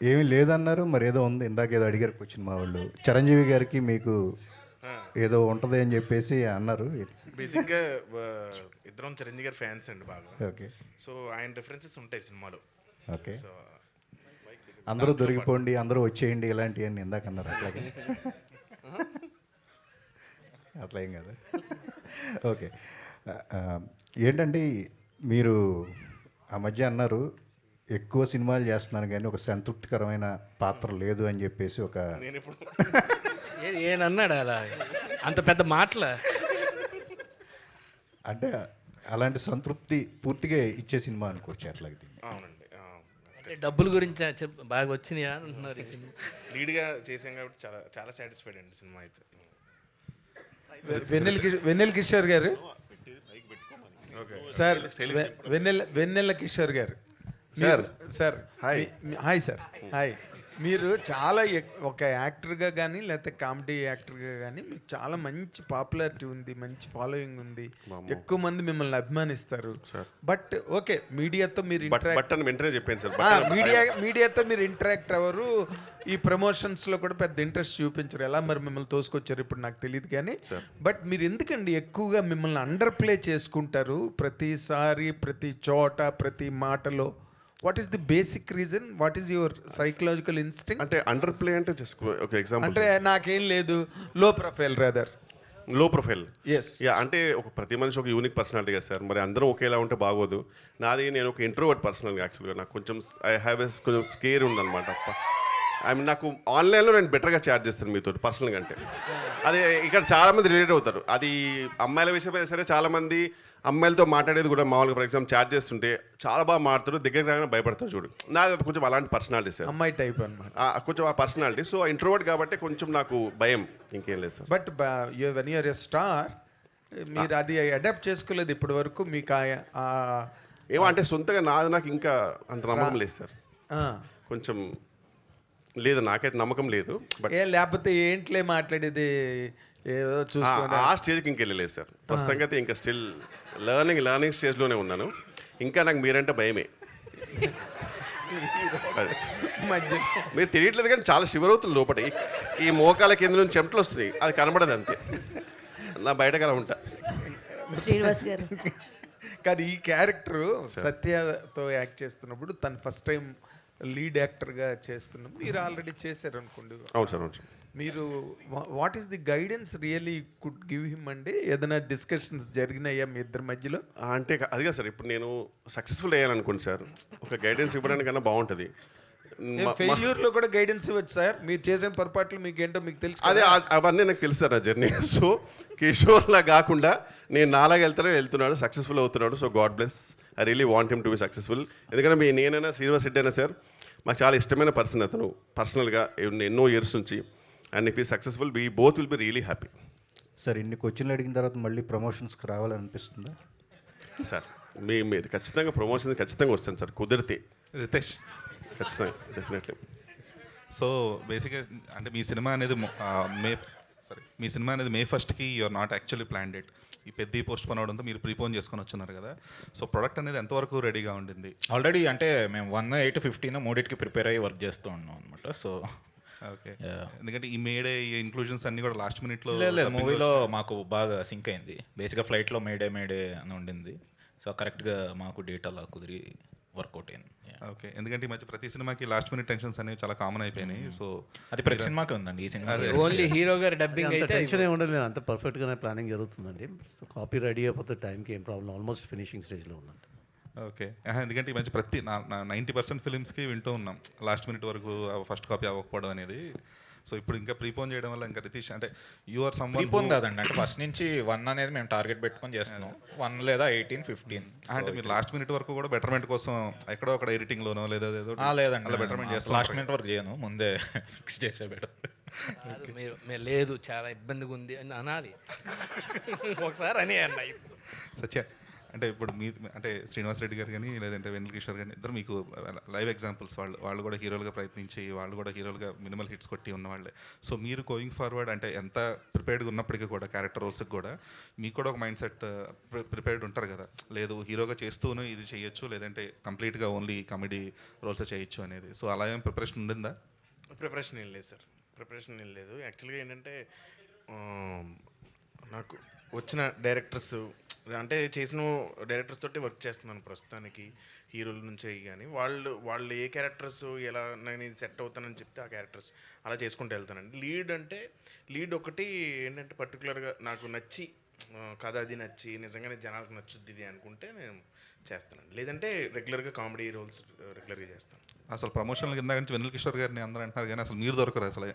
ఏమీ లేదన్నారు, మరి ఏదో ఉంది, ఇందాక ఏదో అడిగారు వచ్చింది మా వాళ్ళు. చిరంజీవి గారికి మీకు ఏదో ఉంటుంది అని చెప్పేసి అన్నారు.
బేసిక్గా ఇద్దరం చిరంజీవి గారి ఫ్యాన్స్ అండి బాగా.
ఓకే.
సో ఆయన రిఫరెన్సెస్ ఉంటాయి సినిమాలో.
ఓకే. సో అందరూ దొరికిపోండి, అందరూ వచ్చేయండి ఇలాంటివన్నీ ఇందాక అన్నారు. అట్లాగే అట్లా ఏం కదా. ఓకే. ఏంటండి మీరు ఆ మధ్య అన్నారు ఎక్కువ సినిమాలు చేస్తున్నాను కానీ ఒక సంతృప్తికరమైన పాత్ర లేదు అని చెప్పేసి ఒక
ఏనన్నాడు అలా అంత పెద్ద మాటల
అంటే అలాంటి సంతృప్తి పూర్తిగా ఇచ్చే సినిమా అనుకోవచ్చు అట్లాగే.
అవునండి,
డబ్బుల గురించి బాగా వచ్చినాయా అంటున్నారు. ఈ సినిమా
లీడ్గా చేసాం కాబట్టి చాలా చాలా సాటిస్ఫైడ్ అండి సినిమా అయితే.
వెన్నెల కిషోర్ గారు సార్, వెన్నెల కిషోర్ గారు సార్, హాయ్ సార్, హాయ్. మీరు చాలా ఒక యాక్టర్గా కానీ లేకపోతే కామెడీ యాక్టర్గా కానీ మీకు చాలా మంచి పాపులారిటీ ఉంది, మంచి ఫాలోయింగ్ ఉంది, ఎక్కువ మంది మిమ్మల్ని అభిమానిస్తారు. బట్ ఓకే, మీడియాతో మీరు మీడియాతో మీరు ఇంటరాక్ట్ అవ్వరు, ఈ ప్రమోషన్స్లో కూడా పెద్ద ఇంట్రెస్ట్ చూపించరు. ఎలా మరి మిమ్మల్ని తోసుకొచ్చారు ఇప్పుడు నాకు తెలియదు కానీ, బట్ మీరు ఎందుకండి ఎక్కువగా మిమ్మల్ని అండర్ ప్లే చేసుకుంటారు ప్రతిసారి, ప్రతి చోట, ప్రతి మాటలో? What is the basic reason? What is your psychological instinct?
అంటే అండర్ ప్లే అంటే జస్ట్ ఒక ఎగ్జాంపుల్,
అంటే నాకేం లేదు, లో ప్రొఫైల్ రాదర్.
లో ప్రొఫైల్,
ఎస్.
అంటే ఒక ప్రతి మనిషి ఒక యూనిక్ పర్సనాలిటీ కదా సార్, మరి అందరం ఒకేలా ఉంటే బాగోదు. నాది నేను ఒక ఇంట్రోవర్ట్ పర్సనల్ యాక్చువల్గా. నాకు కొంచెం కొంచెం స్కేర్ ఉందన్నమాట. నాకు ఆన్లైన్లో నేను బెటర్గా చాట్ చేస్తాను మీతో పర్సనల్గా అంటే. అది ఇక్కడ చాలామంది రిలేట్ అవుతారు. అది అమ్మాయిల విషయమైనా సరే, చాలామంది అమ్మాయిలతో మాట్లాడేది కూడా మామూలుగా ఫర్ ఎగ్జాంపుల్ చాట్ చేస్తుంటే చాలా బాగా మాట్లాడుతారు, దగ్గరికి రాగానే భయపడతారు చూడు. నాది కొంచెం అలాంటి పర్సనాలిటీ సార్,
అమ్మాయి టైప్ అన్నమాట,
కొంచెం ఆ పర్సనాలిటీ. సో ఇంట్రోవర్ట్ కాబట్టి కొంచెం నాకు భయం, ఇంకేం లేదు sir.
But when you are a star మీరు అది అడాప్ట్ చేసుకోలేదు ఇప్పటి వరకు. మీకు
ఏమో అంటే సొంతగా నాకు ఇంకా అంత నమ్మకం లేదు సార్, కొంచెం లేదు, నాకైతే నమ్మకం లేదు. బట్
లేకపోతే ఏంట్లే మాట్లాడేది ఏదో చూసుకోండి,
ఆ స్టేజ్కి ఇంకెళ్ళలేదు సార్. ప్రస్తుతంగా అయితే ఇంకా స్టిల్ లర్నింగ్ స్టేజ్లోనే ఉన్నాను. ఇంకా నాకు మీరంటే భయమే. మీరు తెలియట్లేదు కానీ చాలా షివర్ అవుతుంది లోపల. ఈ మోకాల కింద నుంచి చెమటలు వస్తుంది, అది కనబడదు అంతే. నా బయటకు అలా ఉంటా.
శ్రీనివాస్ గారు
కాదు, ఈ క్యారెక్టర్ సత్యతో యాక్ట్ చేస్తున్నప్పుడు తను ఫస్ట్ టైం లీడ్ యాక్టర్గా చేస్తున్నప్పుడు మీరు ఆల్రెడీ చేశారు అనుకోండి.
అవును సార్, అవును సార్.
మీరు what is the guidance really could give him అండి? ఏదైనా డిస్కషన్స్ జరిగినాయా మీ ఇద్దరి మధ్యలో?
అంటే అదిగా సార్, ఇప్పుడు నేను సక్సెస్ఫుల్ అయ్యాలనుకోండి సార్, ఒక గైడెన్స్ ఇవ్వడానికన్నా బాగుంటుంది.
ఫెయిల్యూర్లో కూడా గైడెన్స్ ఇవ్వచ్చు సార్, మీరు చేసిన పొరపాట్లు మీకు ఏంటో మీకు తెలుసు.
అదే అవన్నీ నాకు తెలుసు సార్ నా జర్నీ. సో కిషోర్లా కాకుండా నేను నాలాగా వెళ్తున్నాడు, సక్సెస్ఫుల్ అవుతున్నాడు. So God bless, I really want him to be successful. ఎందుకంటే నేనైనా శ్రీనివాస్ రెడ్డి అయినా సార్ మాకు చాలా ఇష్టమైన పర్సన్ అతను, పర్సనల్గా ఎన్నో ఇయర్స్ నుంచి. అండ్ ఇఫ్ ఈ successful we both will be really happy.
Sir ఇన్ని క్వశ్చన్లు అడిగిన తర్వాత మళ్ళీ ప్రమోషన్స్కి రావాలనిపిస్తుందా
సార్? మీరు ఖచ్చితంగా ప్రమోషన్ ఖచ్చితంగా వస్తాను సార్, కుదిరితే.
రితేష్
ఖచ్చితంగా, డెఫినెట్లీ.
సో బేసిక్గా అంటే మీ సినిమా అనేది మీ సినిమా అనేది May 1st you are not actually planned it. ఈ పెద్ద పోస్ట్ పోన్ అవడంతో మీరు ప్రీపోన్ చేసుకొని వచ్చున్నారు కదా. సో ప్రొడక్ట్ అనేది ఎంతవరకు రెడీగా ఉండింది?
ఆల్రెడీ అంటే మేము 1, 8, 15 మూడింటికి ప్రిపేర్ అయ్యి వర్క్ చేస్తూ ఉన్నాం అనమాట. సో
ఓకే, ఎందుకంటే ఈ మేడే ఈ ఇంక్లూజన్స్ అన్నీ కూడా లాస్ట్ మినిట్లో
లేదు, మూవీలో మాకు బాగా సింక్ అయింది. బేసిక్గా ఫ్లైట్లో మేడే అని ఉండింది. సో కరెక్ట్గా మాకు డేట్ అలా కుదిరి వర్కౌట్ అయింది.
ఓకే, ఎందుకంటే ఈ మధ్య ప్రతి సినిమాకి లాస్ట్ మినిట్ టెన్షన్స్ అనేవి చాలా కామన్ అయిపోయినాయి. సో
అది ప్రతి సినిమాకి ఉందండి. ఈ సినిమా
ఓన్లీ హీరో గారి డబ్బింగ్
అంత
అయితే
టెన్షన్ ఏమి ఉండదు, అంత పర్ఫెక్ట్గానే ప్లానింగ్ జరుగుతుందండి. కాపీ రెడీ అయిపోతే టైంకి ఏం ప్రాబ్లం, ఆల్మోస్ట్ ఫినిషింగ్ స్టేజ్లో ఉందండి.
ఓకే, ఎందుకంటే ఈ మధ్య ప్రతి 90% ఫిలిమ్స్కి వింటూ ఉన్నాం లాస్ట్ మినిట్ వరకు ఫస్ట్ కాపీ అవ్వకపోవడం అనేది. సో ఇప్పుడు ఇంకా ప్రీపోన్ చేయడం వల్ల ఇంకా రితీష్ అంటే యూఆర్ సమ్
ప్రీపోన్ కాదండి, అంటే ఫస్ట్ నుంచి 1 అనేది మేము టార్గెట్ పెట్టుకొని చేస్తున్నాం. 1 లేదా 18, 15
అంటే మీరు లాస్ట్ మినిట్ వరకు కూడా బెటర్మెంట్ కోసం ఎక్కడో అక్కడ ఎడిటింగ్లోనో లేదా
లేదండి,
అలా బెటర్మెంట్ చేస్తాం.
లాస్ట్ మినిట్ వరకు చేయను, ముందే ఫిక్స్ చేసే బెటర్.
మీరు లేదు చాలా ఇబ్బందిగా ఉంది అని అనాలి ఒకసారి అని అన్న.
సత్య అంటే ఇప్పుడు మీ అంటే శ్రీనివాస్ రెడ్డి గారు కానీ లేదంటే వెన్నెల కిషోర్ కానీ ఇద్దరు మీకు లైవ్ ఎగ్జాంపుల్స్. వాళ్ళు కూడా హీరోలుగా ప్రయత్నించి వాళ్ళు కూడా హీరోలుగా మినిమల్ హిట్స్ కొట్టి ఉన్న వాళ్ళే. సో మీరు గోయింగ్ ఫార్వర్డ్ అంటే ఎంత ప్రిపేర్డ్గా ఉన్నప్పటికీ కూడా క్యారెక్టర్ రోల్స్కి కూడా మీకు కూడా ఒక మైండ్ సెట్ ప్రిపేర్డ్ ఉంటారు కదా, లేదు హీరోగా చేస్తూనే ఇది చేయొచ్చు లేదంటే కంప్లీట్గా ఓన్లీ కామెడీ రోల్స్ చేయొచ్చు అనేది. సో అలా ఏం ప్రిపరేషన్ ఉండిందా?
ప్రిపరేషన్ ఏం లేదు సార్, ప్రిపరేషన్ ఏం లేదు. యాక్చువల్గా ఏంటంటే నాకు వచ్చిన డైరెక్టర్స్ అంటే చేసిన డైరెక్టర్స్ తోటి వర్క్ చేస్తున్నాను ప్రస్తుతానికి, హీరోల నుంచి కానీ వాళ్ళు ఏ క్యారెక్టర్స్ ఎలా నేను ఇది సెట్ అవుతానని చెప్తే ఆ క్యారెక్టర్స్ అలా చేసుకుంటూ వెళ్తానండి. లీడ్ ఒకటి ఏంటంటే పర్టికులర్గా నాకు నచ్చి కథ అది నచ్చి నిజంగానే జనాలకు నచ్చుద్ది ఇది అనుకుంటే నేను చేస్తానండి, లేదంటే రెగ్యులర్గా కామెడీ రోల్స్ రెగ్యులర్గా చేస్తాను.
అసలు ప్రమోషన్ల కింద నుంచి వెన్నెల కిషోర్ గారిని అందరూ అంటున్నారు కానీ అసలు మీరు దొరకరు అసలు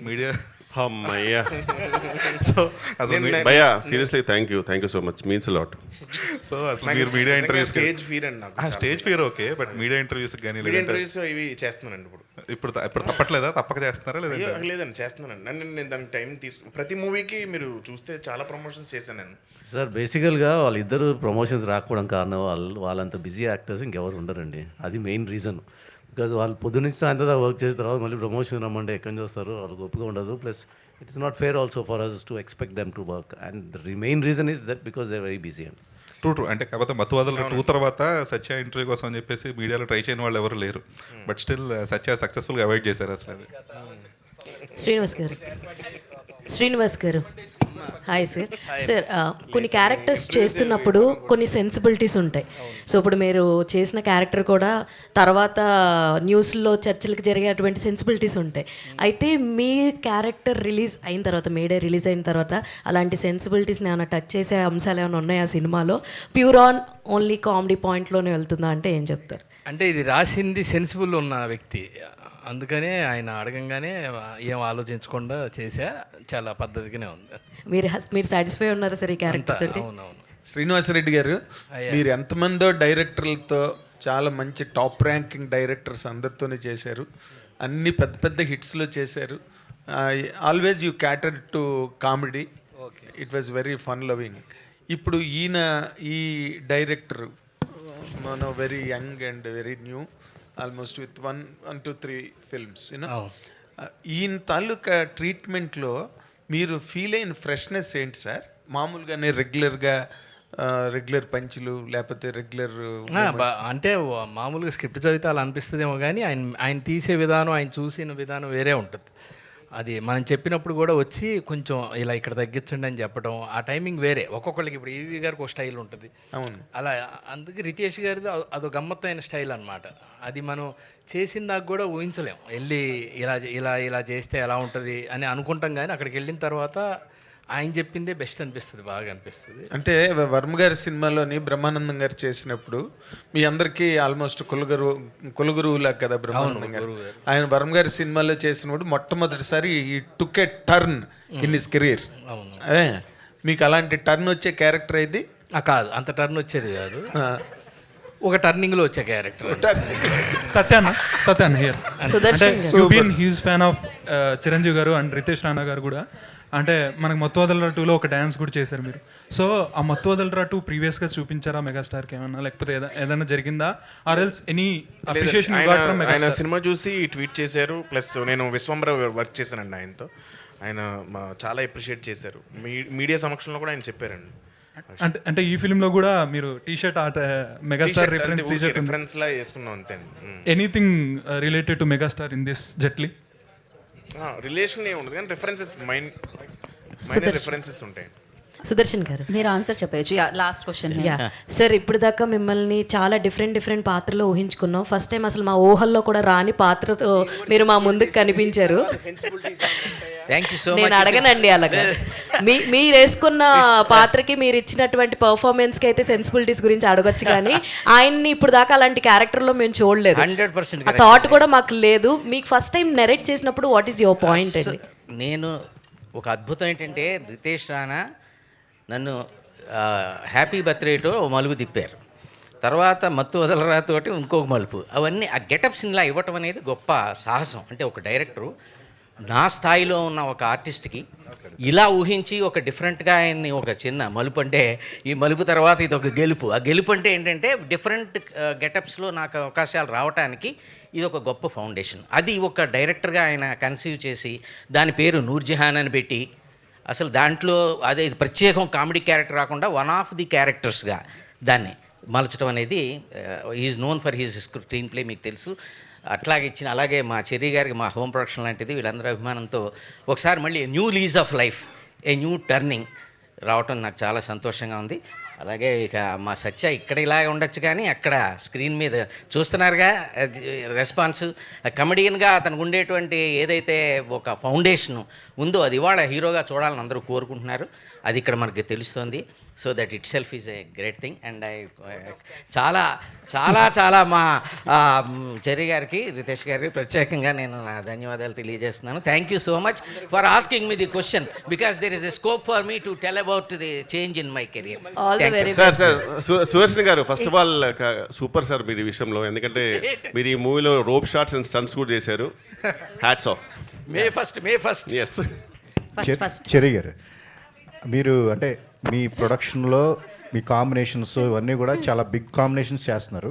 మీడియా.
అమ్మయ్యా,
సో అసలు
భయ్యా seriously thank you so much, means lot.
So అసలు మీరు మీడియా ఇంటర్వ్యూస్
స్టేజ్ ఫియర్ అండి నాకు.
Stage fear okay, but media interviews కానీ
ఇంటర్వ్యూస్ ఇవి చేస్తున్నానండి
ఇప్పుడు తప్పట్లేదా? తప్పక చేస్తున్నారా లేదా?
లేదండి, చేస్తున్నానండి. నేను దానికి టైం ప్రతి మూవీకి మీరు చూస్తే చాలా ప్రమోషన్స్ చేశాను నేను.
సార్ బేసికల్గా వాళ్ళిద్దరు ప్రమోషన్స్ రాకపోవడం కారణం వాళ్ళంత బిజీ యాక్టర్స్ ఇంకెవరు ఉండరండి. అది మెయిన్ రీజన్. బికాజ్ వాళ్ళు పొద్దునుంచి సాయంత్రం వర్క్ చేసిన తర్వాత మళ్ళీ ప్రమోషన్ రమ్మంటే ఎక్కడి చూస్తారు, వాళ్ళకి ఒప్పుగా ఉండదు. Plus it's not fair also for us to expect them to work. And the main reason is that because they very busy అండి.
ట్రూ అంటే కాకపోతే మత్తువాదులు 2 తర్వాత సత్య ఇంటర్వ్యూ కోసం అని చెప్పేసి మీడియాలో ట్రై చేయని వాళ్ళు ఎవరు లేరు. బట్ స్టిల్ సత్య సక్సెస్ఫుల్గా అవాయిడ్ చేశారు అసలు అది.
శ్రీనివాస్ గారు హాయ్ సార్. సార్ కొన్ని క్యారెక్టర్స్ చేస్తున్నప్పుడు కొన్ని సెన్సిబిలిటీస్ ఉంటాయి. సో ఇప్పుడు మీరు చేసిన క్యారెక్టర్ కూడా తర్వాత న్యూస్లో చర్చలకు జరిగేటువంటి సెన్సిబిలిటీస్ ఉంటాయి. అయితే మీ క్యారెక్టర్ రిలీజ్ అయిన తర్వాత, మేడే రిలీజ్ అయిన తర్వాత అలాంటి సెన్సిబిలిటీస్ని ఏమైనా టచ్ చేసే అంశాలు ఏమైనా ఉన్నాయా సినిమాలో? ప్యూర్ ఆన్ ఓన్లీ కామెడీ పాయింట్లోనే వెళ్తుందా అంటే ఏం చెప్తారు?
అంటే ఇది రాసింది సెన్సిబుల్ ఉన్న వ్యక్తి, అందుకనే ఆయన అడగంగానే ఏం ఆలోచించకుండా చేసా, చాలా పద్ధతిగానే ఉంది.
మీరు సాటిస్ఫై ఉన్నారా సార్ ఈ క్యారెక్టర్ తోటి?
అవునవును.
శ్రీనివాసరెడ్డి గారు, మీరు ఎంతమందో డైరెక్టర్లతో చాలా మంచి టాప్ ర్యాంకింగ్ డైరెక్టర్స్ అందరితోనే చేశారు, అన్ని పెద్ద పెద్ద హిట్స్లో చేశారు. Always you క్యాటర్ to comedy, it was very fun loving. ఇప్పుడు ఈ డైరెక్టర్ మన very young and very new, almost with 1 to 3 films you know, ఈయన తాలూకా ట్రీట్మెంట్లో మీరు ఫీల్ అయిన ఫ్రెష్నెస్ ఏంటి సార్? మామూలుగానే రెగ్యులర్ పంచులు లేకపోతే రెగ్యులర్
అంటే మామూలుగా స్క్రిప్ట్ చదివితే అలా అనిపిస్తుందేమో కానీ ఆయన తీసే విధానం, ఆయన చూసిన విధానం వేరే ఉంటుంది. అది మనం చెప్పినప్పుడు కూడా వచ్చి కొంచెం ఇలా ఇక్కడ తగ్గించండి అని చెప్పడం, ఆ టైమింగ్ వేరే. ఒక్కొక్కరికి ఇప్పుడు ఈవీ గారికి ఒక స్టైల్ ఉంటుంది,
అవును.
అలా అందుకే రితేష్ గారిది అదో గమ్మత్తైన స్టైల్ అనమాట. అది మనం చేసిన దాకా కూడా ఊహించలేం. వెళ్ళి ఇలా చేస్తే ఎలా ఉంటుంది అని అనుకుంటాం, కానీ అక్కడికి వెళ్ళిన తర్వాత ఆయన చెప్పిందే బెస్ట్ అనిపిస్తుంది, బాగా అనిపిస్తుంది.
అంటే వర్మ గారి సినిమాలోని బ్రహ్మానందం గారు చేసినప్పుడు మీ అందరికీ ఆల్మోస్ట్ కులగురువులా కదా బ్రహ్మానందం గారు. ఆయన వర్మ గారి సినిమాలో చేసినప్పుడు మొట్టమొదటిసారి ఈ టుక్ ఏ టర్న్ ఇన్ హిస్ కెరీర్. మీకు అలాంటి టర్న్ వచ్చే క్యారెక్టర్ ఇది
కాదు, అంత టర్న్ వచ్చేది కాదు, ఒక టర్నింగ్లో వచ్చే క్యారెక్టర్.
సత్యాన్న హియర్. అంటే you been huge fan of Chiranjeevi garu and Riteish Rana గారు కూడా.
అంటే మనకు మత్తు వదలరా 2లో ఒక డ్యాన్స్ కూడా చేశారు మీరు. సో ఆ మత్తు వదలరా 2 ప్రీవియస్గా చూపించారా మెగాస్టార్కి ఏమన్నా, లేకపోతే ఏదైనా జరిగిందా, ఆర్ ఎల్స్ ఎనీ అప్రిషియేషన్
ఆయన సినిమా చూసి ట్వీట్ చేశారు. ప్లస్ నేను విశ్వంబర వర్క్ చేశానండి ఆయనతో. ఆయన చాలా అప్రిషియేట్ చేశారు. మీడియా సమక్షంలో కూడా ఆయన చెప్పారండి.
అంటే ఈ ఫిల్మ్లో కూడా మీరు టీ-షర్ట్ మెగాస్టార్
రిఫరెన్స్ లా వేసుకున్నాం అంతే.
Anything related to megastar in this జెట్లీ?
రిలేషన్ ఏమి ఉండదు కానీ రిఫరెన్సెస్ మైనర్ రిఫరెన్సెస్ ఉంటాయి.
సుదర్శన్ గారు
మీరు ఆన్సర్ చెప్పచ్చు. Last question.
సార్ ఇప్పుడు దాకా మిమ్మల్ని చాలా డిఫరెంట్ పాత్రలో ఊహించుకున్నాం. ఫస్ట్ టైం అసలు మా ఊహల్లో కూడా రాని పాత్రతో మీరు మా ముందుకు కనిపించారు.
Thank you so much.
నేను అడగనండి అలాగా. మీరు వేసుకున్న పాత్రకి మీరు ఇచ్చినటువంటి పర్ఫార్మెన్స్కి అయితే సెన్సిబిలిటీస్ గురించి అడగొచ్చు, కానీ ఆయన్ని ఇప్పుడు దాకా అలాంటి క్యారెక్టర్లో మేము చూడలేదు.
100%
ఆ థాట్ కూడా మాకు లేదు. మీకు ఫస్ట్ టైం నెరేట్ చేసినప్పుడు వాట్ ఈస్ యువర్ పాయింట్ అండి?
నేను ఒక అద్భుతం ఏంటంటే రితేష్ రాణా నన్ను హ్యాపీ బర్త్డేతో ఓ మలుపు తిప్పారు. తర్వాత మత్తు వదలరాతోటి ఇంకొక మలుపు. అవన్నీ ఆ గెటప్స్ ఇలా ఇవ్వటం అనేది గొప్ప సాహసం. అంటే ఒక డైరెక్టరు నా స్థాయిలో ఉన్న ఒక ఆర్టిస్ట్కి ఇలా ఊహించి ఒక డిఫరెంట్గా ఆయన్ని ఒక చిన్న మలుపు, అంటే ఈ మలుపు తర్వాత ఇది ఒక గెలుపు. ఆ గెలుపు అంటే ఏంటంటే డిఫరెంట్ గెటప్స్లో నాకు అవకాశాలు రావడానికి ఇది ఒక గొప్ప ఫౌండేషన్. అది ఒక డైరెక్టర్గా ఆయన కన్సీవ్ చేసి దాని పేరు నూర్జహాన్ అని పెట్టి అసలు దాంట్లో అదే ప్రత్యేకం కామెడీ క్యారెక్టర్ రాకుండా వన్ ఆఫ్ ది క్యారెక్టర్స్గా దాన్ని మలచడం అనేది is known for his screen play, మీకు తెలుసు. అట్లాగే ఇచ్చిన అలాగే మా చెర్రీ గారికి మా హోమ్ ప్రొడక్షన్ లాంటిది వీళ్ళందరూ అభిమానంతో ఒకసారి మళ్ళీ new lease of life, a new turning రావటం నాకు చాలా సంతోషంగా ఉంది. అలాగే ఇక మా సత్య ఇక్కడ ఇలాగే ఉండొచ్చు కానీ అక్కడ స్క్రీన్ మీద చూస్తున్నారుగా రెస్పాన్స్. కమెడియన్గా అతనికి ఉండేటువంటి ఏదైతే ఒక ఫౌండేషన్ ఉందో అది ఇవాళ హీరోగా చూడాలని అందరూ కోరుకుంటున్నారు. అది ఇక్కడ మనకి తెలుస్తుంది. So that it self is a great thing. And చాలా చాలా చాలా మా చెర్రీ గారికి, రితేష్ గారికి ప్రత్యేకంగా నేను నా ధన్యవాదాలు తెలియజేస్తున్నాను. Thank you so much for asking me the question because there is a scope for me to tell about the change in my career.
Sir Sudarshan garu, first of all super sir మీరు ఈ విషయంలో. ఎందుకంటే మీరు ఈ మూవీలో రోప్ షాట్స్ అండ్ స్టంట్స్ కూడా చేశారు. Hats off.
May first
yes.
Cherry గారు, మీరు అంటే మీ ప్రొడక్షన్లో మీ కాంబినేషన్స్ ఇవన్నీ కూడా చాలా బిగ్ కాంబినేషన్స్ చేస్తున్నారు.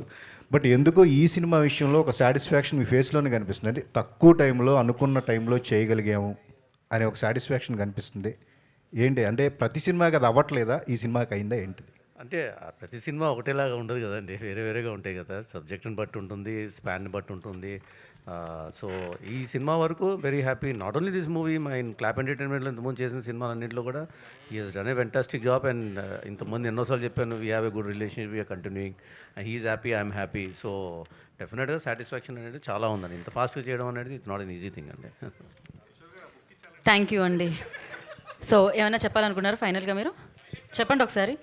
బట్ ఎందుకో ఈ సినిమా విషయంలో ఒక సాటిస్ఫాక్షన్ మీ ఫేస్లోనే కనిపిస్తుంది. అంటే తక్కువ టైంలో అనుకున్న టైంలో చేయగలిగాము అనే ఒక సాటిస్ఫాక్షన్ కనిపిస్తుంది. ఏంటి అంటే ప్రతి సినిమాకి అది అవ్వట్లేదా, ఈ సినిమాకి అయిందా ఏంటిది?
అంటే ప్రతి సినిమా ఒకటేలాగా ఉండదు కదండి, వేరే వేరేగా ఉంటాయి కదా. సబ్జెక్ట్ని బట్టి ఉంటుంది, స్పాన్ని బట్టి ఉంటుంది. సో ఈ సినిమా వరకు very happy. Not only this movie, my clap ఎంటర్టైన్మెంట్లో ఇంతకుముందు చేసిన సినిమాలన్నింటిలో కూడా he has done a fantastic job. And ఇంతకుముందు ఎన్నోసార్లు చెప్పాను, we have a good relationship, we are continuing. He is happy, I'm happy. So డెఫినెట్గా సాటిస్ఫాక్షన్ అనేది చాలా ఉందండి. ఇంత ఫాస్ట్గా చేయడం అనేది it's not an easy thing అండి.
థ్యాంక్ యూ అండి. సో ఏమైనా చెప్పాలనుకున్నారు ఫైనల్గా? మీరు చెప్పండి ఒకసారి.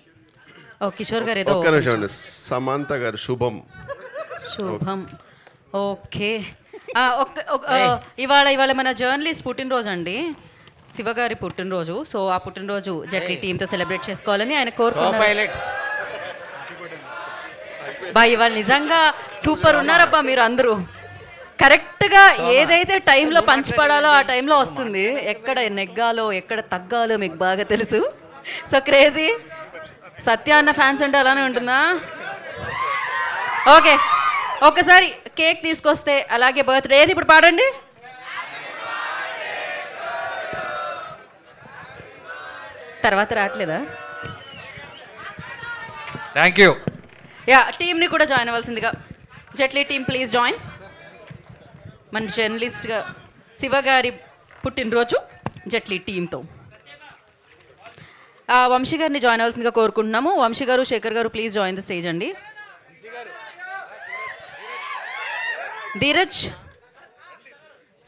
ఓ కిషోర్ గారు ఏదో.
సమంత గారు శుభం.
ఓకే. ఇవాళ మన జర్నలిస్ట్ పుట్టినరోజు అండి, శివగారి పుట్టినరోజు. సో ఆ పుట్టినరోజు జెట్లీ టీంతో సెలబ్రేట్ చేసుకోవాలని ఆయన కోరుకున్నారు. ఇవాళ నిజంగా సూపర్ ఉన్నారబ్బా మీరు అందరూ. కరెక్ట్గా ఏదైతే టైంలో పంచిపడాలో ఆ టైంలో వస్తుంది. ఎక్కడ నెగ్గాలో ఎక్కడ తగ్గాలో మీకు బాగా తెలుసు. So crazy. సత్య అన్న ఫ్యాన్స్ అంటే అలానే ఉంటుందా? ఓకే, ఒక్కసారి కేక్ తీసుకొస్తే, అలాగే బర్త్డే ఏది ఇప్పుడు పాడండి. తర్వాత రావట్లేదా?
Thank you.
టీమ్ని కూడా జాయిన్ అవ్వాల్సిందిగా. జెట్లీ టీమ్ ప్లీజ్ జాయిన్. మన జర్నలిస్ట్గా శివ గారి పుట్టినరోజు జెట్లీ టీంతో. వంశీ గారిని జాయిన్ అవ్వాల్సిందిగా కోరుకుంటున్నాము. వంశీ గారు, శేఖర్ గారు ప్లీజ్ జాయిన్ ద స్టేజ్ అండి. ధీరజ్,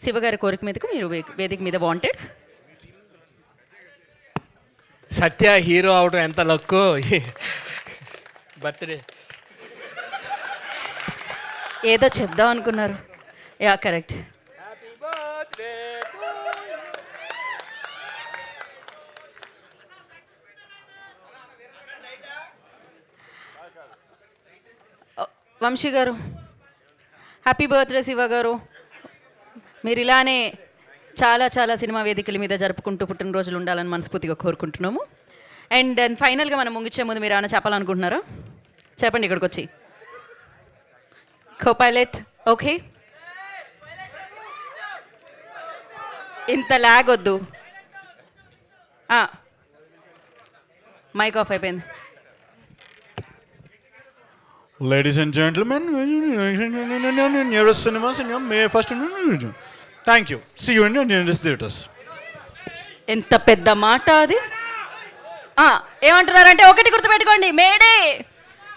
శివగారి కోరిక మీదకు మీరు వేదిక మీద వాంటెడ్.
సత్య హీరో అవడం ఎంత లక్కు. బర్త్డే
ఏదో చెప్దాం అనుకున్నారు. కరెక్ట్. వంశీ గారు హ్యాపీ బర్త్డే. శివ గారు మీరు ఇలానే చాలా చాలా సినిమా వేదికల మీద జరుపుకుంటూ పుట్టినరోజులు ఉండాలని మనస్ఫూర్తిగా కోరుకుంటున్నాము. అండ్ దెన్ ఫైనల్గా మనం ముగించే ముందు మీరు ఏమైనా చెప్పాలనుకుంటున్నారా? చెప్పండి ఇక్కడికి వచ్చి. కో-పైలట్ ఓకే, ఇంత ల్యాగ్ వద్దు. మైక్ ఆఫ్ అయిపోయింది.
Ladies and gentlemen, nearest cinemas in your May 1st. Thank you. See you in your nearest theaters.
ఎంత పెద్ద మాట అది. ఏమంటున్నారంటే ఒకటి గుర్తుపెట్టుకోండి, మేడే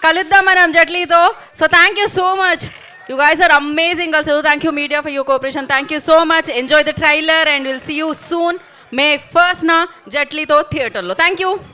కలుద్దాం మనం జట్లీతో. So thank you so much. You guys are amazing also. Thank you media for your cooperation. Thank you so much. Enjoy the trailer and we'll see you soon. May 1st na Jetlito theater lo. Thank you.